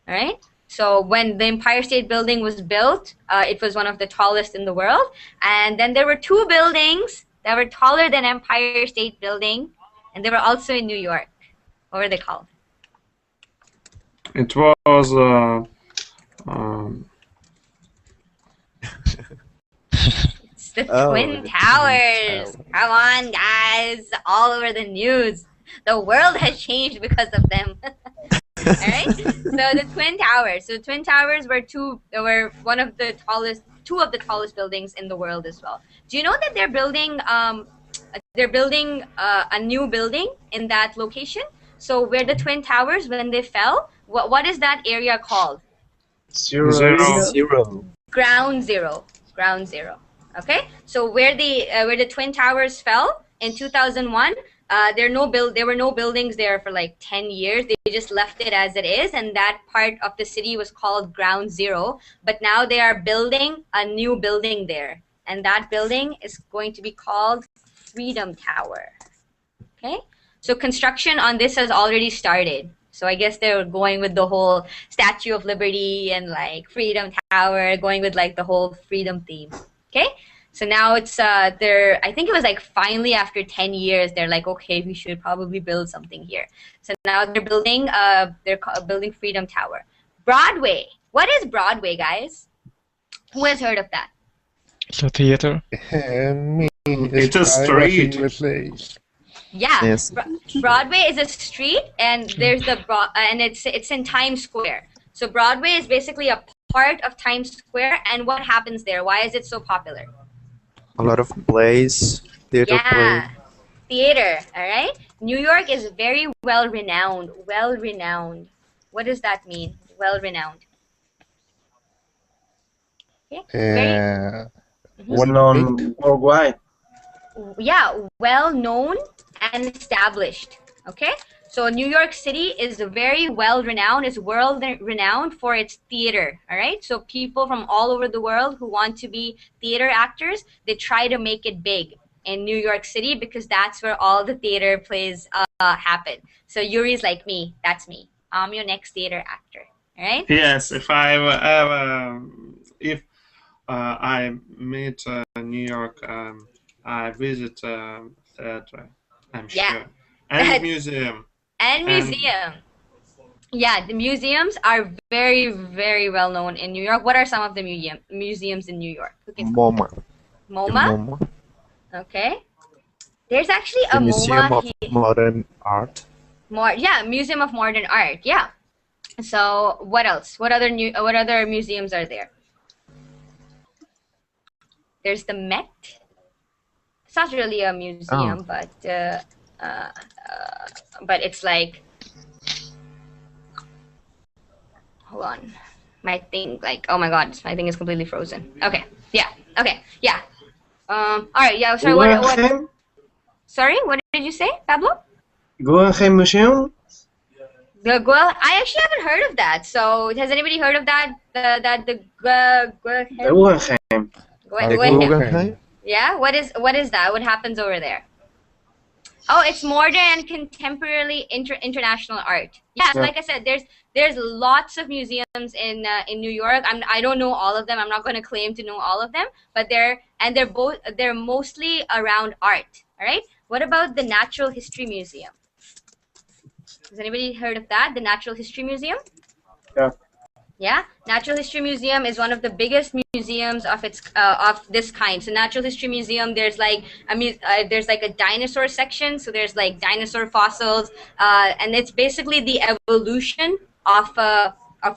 Speaker 1: All right. So when the Empire State Building was built, it was one of the tallest in the world. And then there were 2 buildings that were taller than Empire State Building, and they were also in New York. What were they called?
Speaker 3: It was
Speaker 1: It's the Twin Towers. Come on, guys. All over the news. The world has changed because of them. All right. So the Twin Towers. So the Twin Towers were two of the tallest buildings in the world as well. Do you know that they're building a new building in that location? So where the Twin Towers, when they fell, what is that area called?
Speaker 8: Zero.
Speaker 1: Ground zero. Ground zero. Okay. So where the Twin Towers fell in 2001. There were no buildings there for like 10 years. They just left it as it is, and that part of the city was called Ground Zero. But now they are building a new building there, and that building is going to be called Freedom Tower. Okay, So construction on this has already started. So I guess they're going with the whole Statue of Liberty and like Freedom Tower, going with like the whole freedom theme. Okay? So now it's they're I think it was like finally after 10 years they're like, okay, we should probably build something here. So now they're building building Freedom Tower. Broadway. What is Broadway, guys? Who has heard of that?
Speaker 4: So theater.
Speaker 9: Me.
Speaker 3: It's a
Speaker 9: I was
Speaker 3: street.
Speaker 9: in the place.
Speaker 1: Yeah,
Speaker 5: Yes.
Speaker 1: Broadway is a street, and there's and it's in Times Square. So Broadway is basically a part of Times Square, and what happens there? Why is it so popular?
Speaker 5: A lot of plays, theater
Speaker 1: Yeah,
Speaker 5: play.
Speaker 1: theater. All right. New York is very well renowned. Well renowned. What does that mean? Well renowned. Okay. Very,
Speaker 8: Well known worldwide.
Speaker 1: yeah, well known and established. Okay, so New York City is very well renowned, is world renowned for its theater. All right, so people from all over the world who want to be theater actors, they try to make it big in New York City because that's where all the theater plays happen. So Yuri's like me, that's me. I'm your next theater actor. All right.
Speaker 3: Yes, if I ever, if I meet New York, I visit theater, I'm
Speaker 1: Yeah.
Speaker 3: sure, and museum.
Speaker 1: And museum. Yeah, the museums are very, very well known in New York. What are some of the museums in New York? Who can-
Speaker 5: MoMA. The
Speaker 1: MoMA?
Speaker 5: MoMA.
Speaker 1: Okay. There's actually
Speaker 5: The
Speaker 1: a
Speaker 5: Museum
Speaker 1: MoMA
Speaker 5: of Modern Art.
Speaker 1: yeah, Museum of Modern Art. Yeah. So what else? What other museums are there? There's the Met. It's not really a museum, but it's like, hold on, my thing, like, oh my god, my thing is completely frozen. Okay, yeah, okay, yeah. All right, yeah. Sorry,
Speaker 8: Guggenheim?
Speaker 1: Sorry, what did you say, Pablo?
Speaker 8: Guggenheim Museum?
Speaker 1: Well, I actually haven't heard of that. So, has anybody heard of that?
Speaker 8: The Guggenheim.
Speaker 5: The Guggenheim.
Speaker 1: Yeah, what is that? What happens over there? Oh, it's modern and contemporary international art. Yeah, so like I said, there's lots of museums in New York. I don't know all of them. I'm not going to claim to know all of them, but they're mostly around art. All right. What about the Natural History Museum? Has anybody heard of that? The Natural History Museum?
Speaker 8: Yeah.
Speaker 1: Yeah, Natural History Museum is one of the biggest museums of this kind. So Natural History Museum, there's like a dinosaur section. So there's like dinosaur fossils, and it's basically the evolution of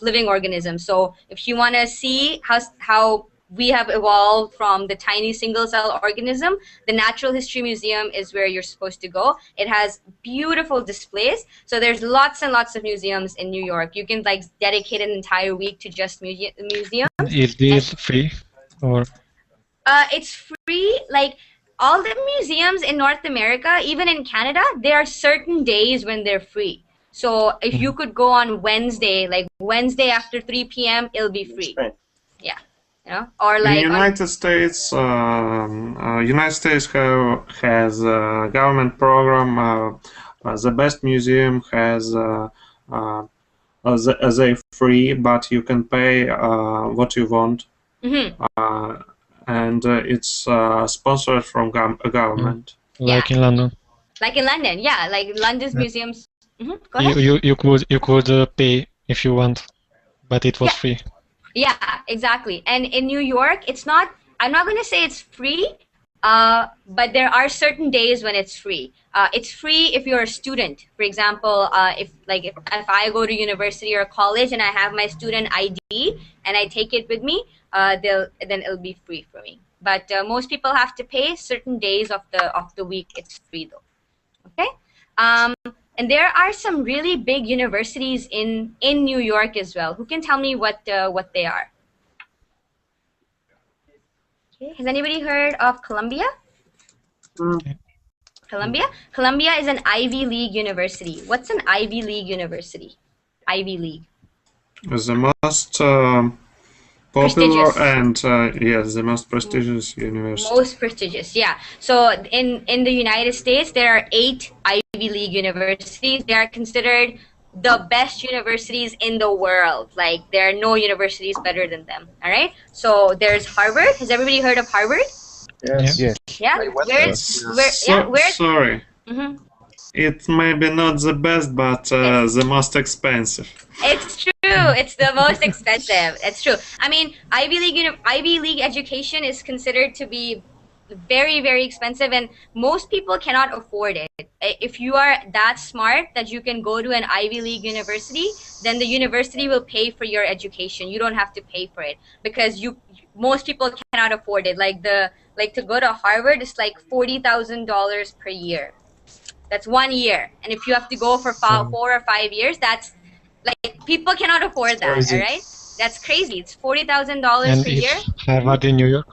Speaker 1: living organisms. So if you want to see how we have evolved from the tiny single cell organism, the Natural History Museum is where you're supposed to go. It has beautiful displays. So there's lots and lots of museums in New York. You can like dedicate an entire week to just museums.
Speaker 4: Is this free or?
Speaker 1: It's free. Like all the museums in North America, even in Canada, there are certain days when they're free. So if you could go on Wednesday, like Wednesday after 3 p.m., it'll be free. Yeah. You know, or like
Speaker 3: in United States, United States has a government program. The best museum has they free, but you can pay what you want, and it's sponsored from government.
Speaker 4: Like in London.
Speaker 1: Like in London, yeah, like London's museums. Go ahead.
Speaker 4: You could pay if you want, but it was free.
Speaker 1: Yeah, exactly. And in New York, it's not, I'm not going to say it's free, but there are certain days when it's free. It's free if you're a student. For example, if I go to university or college and I have my student ID and I take it with me, then it'll be free for me. But most people have to pay certain days of the week. It's free though. Okay. And there are some really big universities in New York as well. Who can tell me what they are? Okay. Has anybody heard of Columbia? Columbia is an Ivy League university. What's an Ivy League university? Ivy League.
Speaker 3: The most popular and yes, the most prestigious university.
Speaker 1: Most prestigious, yeah. So in the United States, there are 8 Ivy League universities. They are considered the best universities in the world. Like, there are no universities better than them. All right. So there's Harvard. Has everybody heard of Harvard?
Speaker 8: Yes.
Speaker 9: Yes.
Speaker 1: Yeah. Where's
Speaker 3: Sorry.
Speaker 1: Mhm.
Speaker 3: It may be not the best, but the most expensive.
Speaker 1: It's true. It's the most expensive. It's true. I mean, Ivy League education is considered to be very, very expensive, and most people cannot afford it. If you are that smart that you can go to an Ivy League university, then the university will pay for your education. You don't have to pay for it because most people cannot afford it. Like to go to Harvard is like $40,000 per year. That's 1 year, and if you have to go for 4 or 5 years, that's like people cannot afford that.
Speaker 8: Crazy.
Speaker 1: All right, that's crazy. It's $40,000
Speaker 4: And
Speaker 1: per year.
Speaker 4: is Harvard in New York?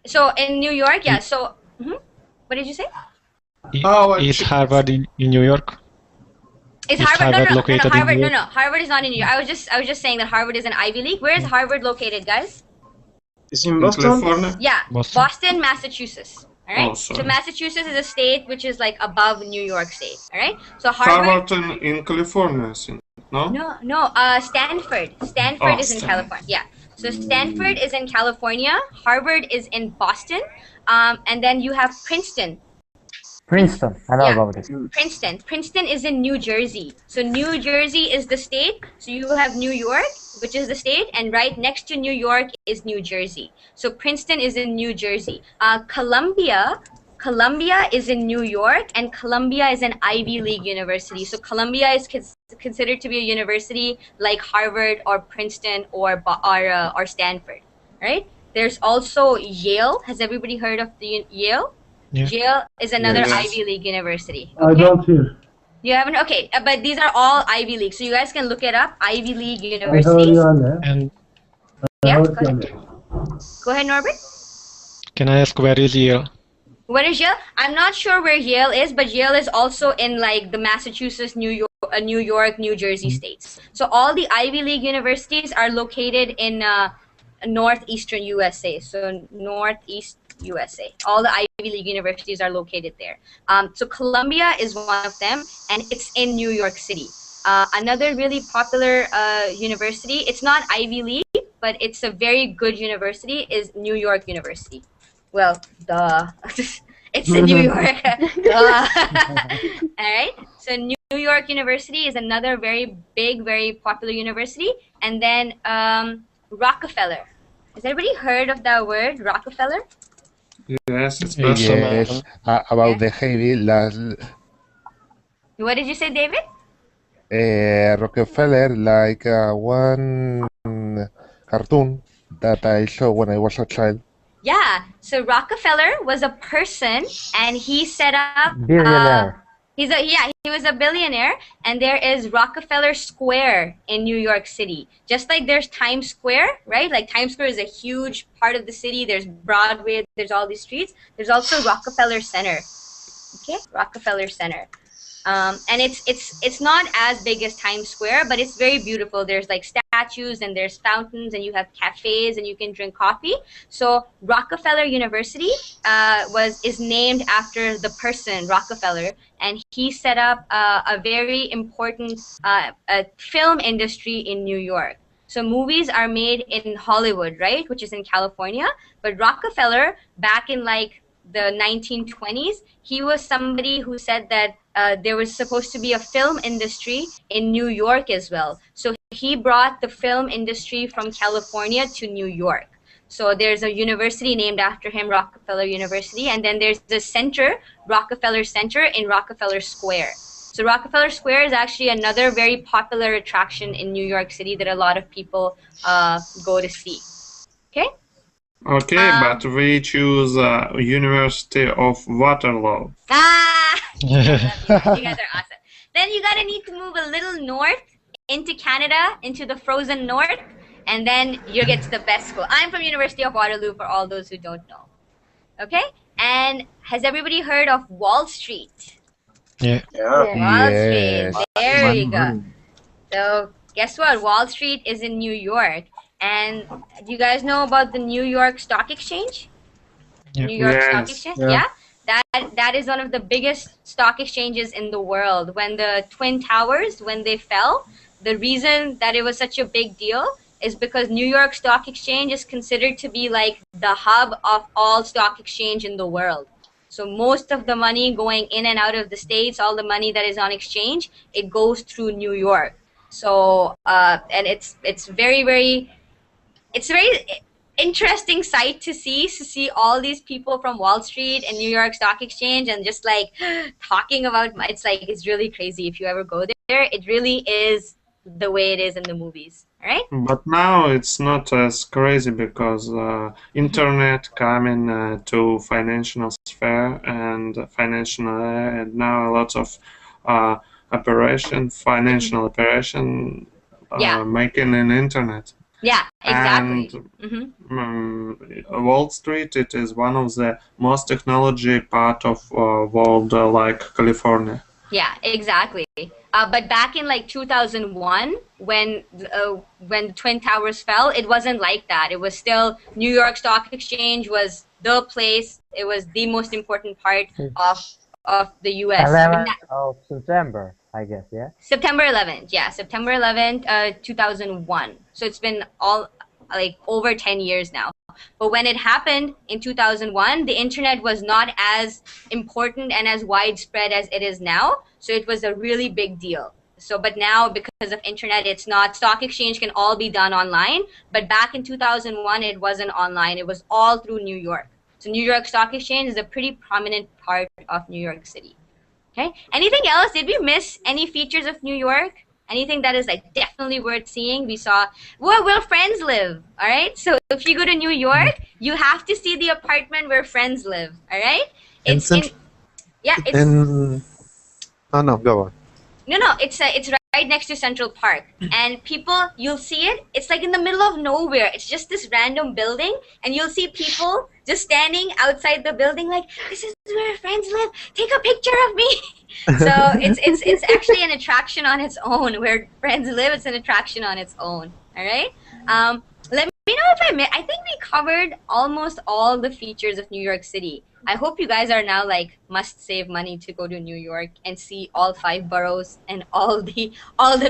Speaker 1: So in New York, yeah. So what did you say?
Speaker 3: Oh,
Speaker 4: Is Harvard in New York?
Speaker 1: Is
Speaker 4: Is
Speaker 1: Harvard,
Speaker 4: Harvard
Speaker 1: no,
Speaker 4: located in
Speaker 1: Harvard,
Speaker 4: New
Speaker 1: no,
Speaker 4: York?
Speaker 1: Harvard is not in New York. I was just saying that Harvard is an Ivy League. Where is Harvard located, guys?
Speaker 8: It's in Boston.
Speaker 3: California?
Speaker 1: Yeah,
Speaker 4: Boston.
Speaker 1: Boston, Massachusetts. All right.
Speaker 3: Oh,
Speaker 1: So
Speaker 3: sorry.
Speaker 1: Massachusetts is a state which is like above New York State. All right. So Harvard.
Speaker 3: Harvard in California, I think. No?
Speaker 1: No. Stanford. Stanford is in California. Yeah. So Stanford is in California. Harvard is in Boston. And then you have Princeton.
Speaker 6: Princeton. I know
Speaker 1: Yeah.
Speaker 6: about it.
Speaker 1: Princeton. Princeton is in New Jersey. So New Jersey is the state. So you have New York, which is the state, and right next to New York is New Jersey. So Princeton is in New Jersey. Columbia is in New York, and Columbia is an Ivy League university. So Columbia is considered to be a university like Harvard or Princeton or Stanford, right? There's also Yale. Has everybody heard of the Yale?
Speaker 4: Yeah.
Speaker 1: Yale is another
Speaker 3: Yes.
Speaker 1: Ivy League university.
Speaker 10: I don't hear.
Speaker 1: You haven't? Okay, but these are all Ivy League, so you guys can look it up. Ivy League
Speaker 10: I heard
Speaker 1: universities.
Speaker 10: you on there.
Speaker 4: And
Speaker 1: Yeah,
Speaker 10: heard
Speaker 1: go
Speaker 10: you on
Speaker 1: ahead.
Speaker 10: there.
Speaker 1: Go ahead, Norbert.
Speaker 4: can I ask where is Yale?
Speaker 1: Where is Yale? I'm not sure where Yale is, but Yale is also in like the Massachusetts, New York, New Jersey states. So all the Ivy League universities are located in northeastern USA. So northeast USA. All the Ivy League universities are located there. So Columbia is one of them, and it's in New York City. Another really popular university, it's not Ivy League, but it's a very good university, is New York University. Well, duh. It's in New York. Duh. All right. So New York University is another very big, very popular university. And then Rockefeller. Has anybody heard of that word, Rockefeller?
Speaker 3: Yes, it's personal.
Speaker 9: Yes. About the heavy last
Speaker 1: What did you say, David?
Speaker 9: Rockefeller, like one cartoon that I saw when I was a child.
Speaker 1: Yeah. So Rockefeller was a person, and he set up.
Speaker 6: Billionaire.
Speaker 1: He was a billionaire, and there is Rockefeller Square in New York City. Just like there's Times Square, right? Like Times Square is a huge part of the city. There's Broadway, there's all these streets. There's also Rockefeller Center. Okay, Rockefeller Center. And it's not as big as Times Square, but it's very beautiful. There's like statues and there's fountains and you have cafes and you can drink coffee. So Rockefeller University is named after the person Rockefeller, and he set up a very important film industry in New York. So movies are made in Hollywood, right, which is in California. But Rockefeller, back in like the 1920s, he was somebody who said that there was supposed to be a film industry in New York as well. So he brought the film industry from California to New York. So there's a university named after him, Rockefeller University, and then there's the center, Rockefeller Center in Rockefeller Square. So Rockefeller Square is actually another very popular attraction in New York City that a lot of people go to see. Okay?
Speaker 3: Okay, but we choose University of Waterloo.
Speaker 1: You guys are awesome. Then you gotta need to move a little north into Canada, into the frozen north, and then you get to the best school. I'm from University of Waterloo, for all those who don't know. Okay? And has everybody heard of Wall Street?
Speaker 4: Yeah.
Speaker 1: Wall
Speaker 9: Yes.
Speaker 1: Street. There you go. So guess what? Wall Street is in New York. And do you guys know about the New York Stock Exchange?
Speaker 4: Yeah.
Speaker 1: New York Stock
Speaker 3: Yes.
Speaker 1: Exchange?
Speaker 8: Yeah.
Speaker 1: Yeah. That is one of the biggest stock exchanges in the world. When the Twin Towers, when they fell, the reason that it was such a big deal is because New York Stock Exchange is considered to be like the hub of all stock exchange in the world. So most of the money going in and out of the states, all the money that is on exchange, it goes through New York. So and it's very it's a very interesting sight to see all these people from Wall Street and New York Stock Exchange and just like talking about it's really crazy. If you ever go there, it really is the way it is in the movies. All right?
Speaker 3: But now it's not as crazy because internet coming to financial sphere and and now a lot of financial operation
Speaker 1: Yeah.
Speaker 3: making in internet.
Speaker 1: Yeah, exactly.
Speaker 3: And Wall Street, it is one of the most technology part of world, like California.
Speaker 1: Yeah, exactly. But back in like 2001, when the Twin Towers fell, it wasn't like that. It was still New York Stock Exchange was the place. It was the most important part of the U.S.
Speaker 6: 11th of September, I guess, yeah?
Speaker 1: September 11th, yeah, September 11th, 2001. So it's been all like over 10 years now. But when it happened in 2001, the internet was not as important and as widespread as it is now. So it was a really big deal. So, but now because of internet, it's not. Stock exchange can all be done online. But back in 2001, it wasn't online. It was all through New York. So New York Stock Exchange is a pretty prominent part of New York City. Okay. Anything else? Did we miss any features of New York? Anything that is like definitely worth seeing? We saw where friends live. All right. So if you go to New York, you have to see the apartment where friends live. All right. It's
Speaker 5: oh no, go on.
Speaker 1: No, it's right next to Central Park, and people, you'll see it. It's like in the middle of nowhere. It's just this random building, and you'll see people just standing outside the building, like, this is where friends live. Take a picture of me. So it's actually an attraction on its own. Where friends live, it's an attraction on its own. All right. Let me know if I think we covered almost all the features of New York City. I hope you guys are now like must save money to go to New York and see all 5 boroughs and all the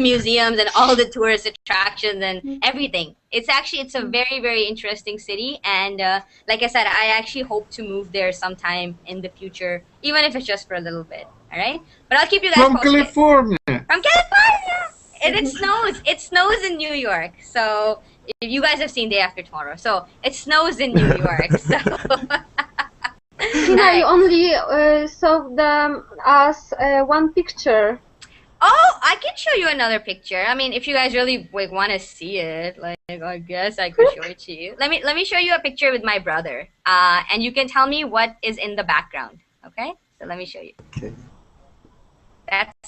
Speaker 1: museums and all the tourist attractions and everything. It's a very interesting city, and like I said, I actually hope to move there sometime in the future, even if it's just for a little bit. All right, but I'll keep you guys
Speaker 3: From
Speaker 1: posted.
Speaker 3: California.
Speaker 1: From California. It snows. It snows in New York. So if you guys have seen Day After Tomorrow, so it snows in New York. So.
Speaker 2: Hina, you only saw us one picture.
Speaker 1: Oh, I can show you another picture. I mean, if you guys really want to see it, like I guess I could show it to you. Let me show you a picture with my brother, and you can tell me what is in the background. Okay, so let me show you.
Speaker 5: Okay.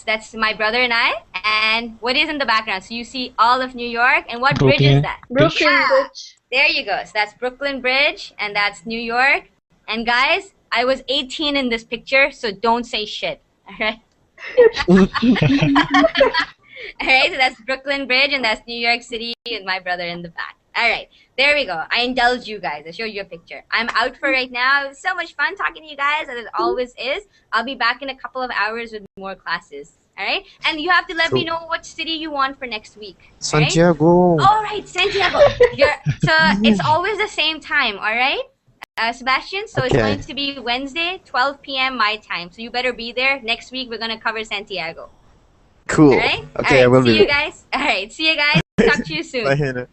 Speaker 1: That's my brother and I, and what is in the background? So you see all of New York, and what bridge
Speaker 4: Brooklyn
Speaker 1: is that?
Speaker 2: Brooklyn Bridge.
Speaker 1: There you go. So that's Brooklyn Bridge, and that's New York. And guys, I was 18 in this picture, so don't say shit. All right. All right. So that's Brooklyn Bridge, and that's New York City, with my brother in the back. All right. There we go. I indulged you guys. I showed you a picture. I'm out for right now. It was so much fun talking to you guys, as it always is. I'll be back in a couple of hours with more classes. All right. And you have to let me know what city you want for next week. All right?
Speaker 5: Santiago.
Speaker 1: All right, Santiago. So it's always the same time. All right. Sebastian, so it's
Speaker 5: Okay.
Speaker 1: going to be Wednesday, 12 p.m. my time. So you better be there. Next week, we're going to cover Santiago.
Speaker 5: Cool.
Speaker 1: All right?
Speaker 5: Okay, I will
Speaker 1: see
Speaker 5: be
Speaker 1: you
Speaker 5: there.
Speaker 1: guys. All right, see you guys. Talk to you soon.
Speaker 5: Bye, Hina.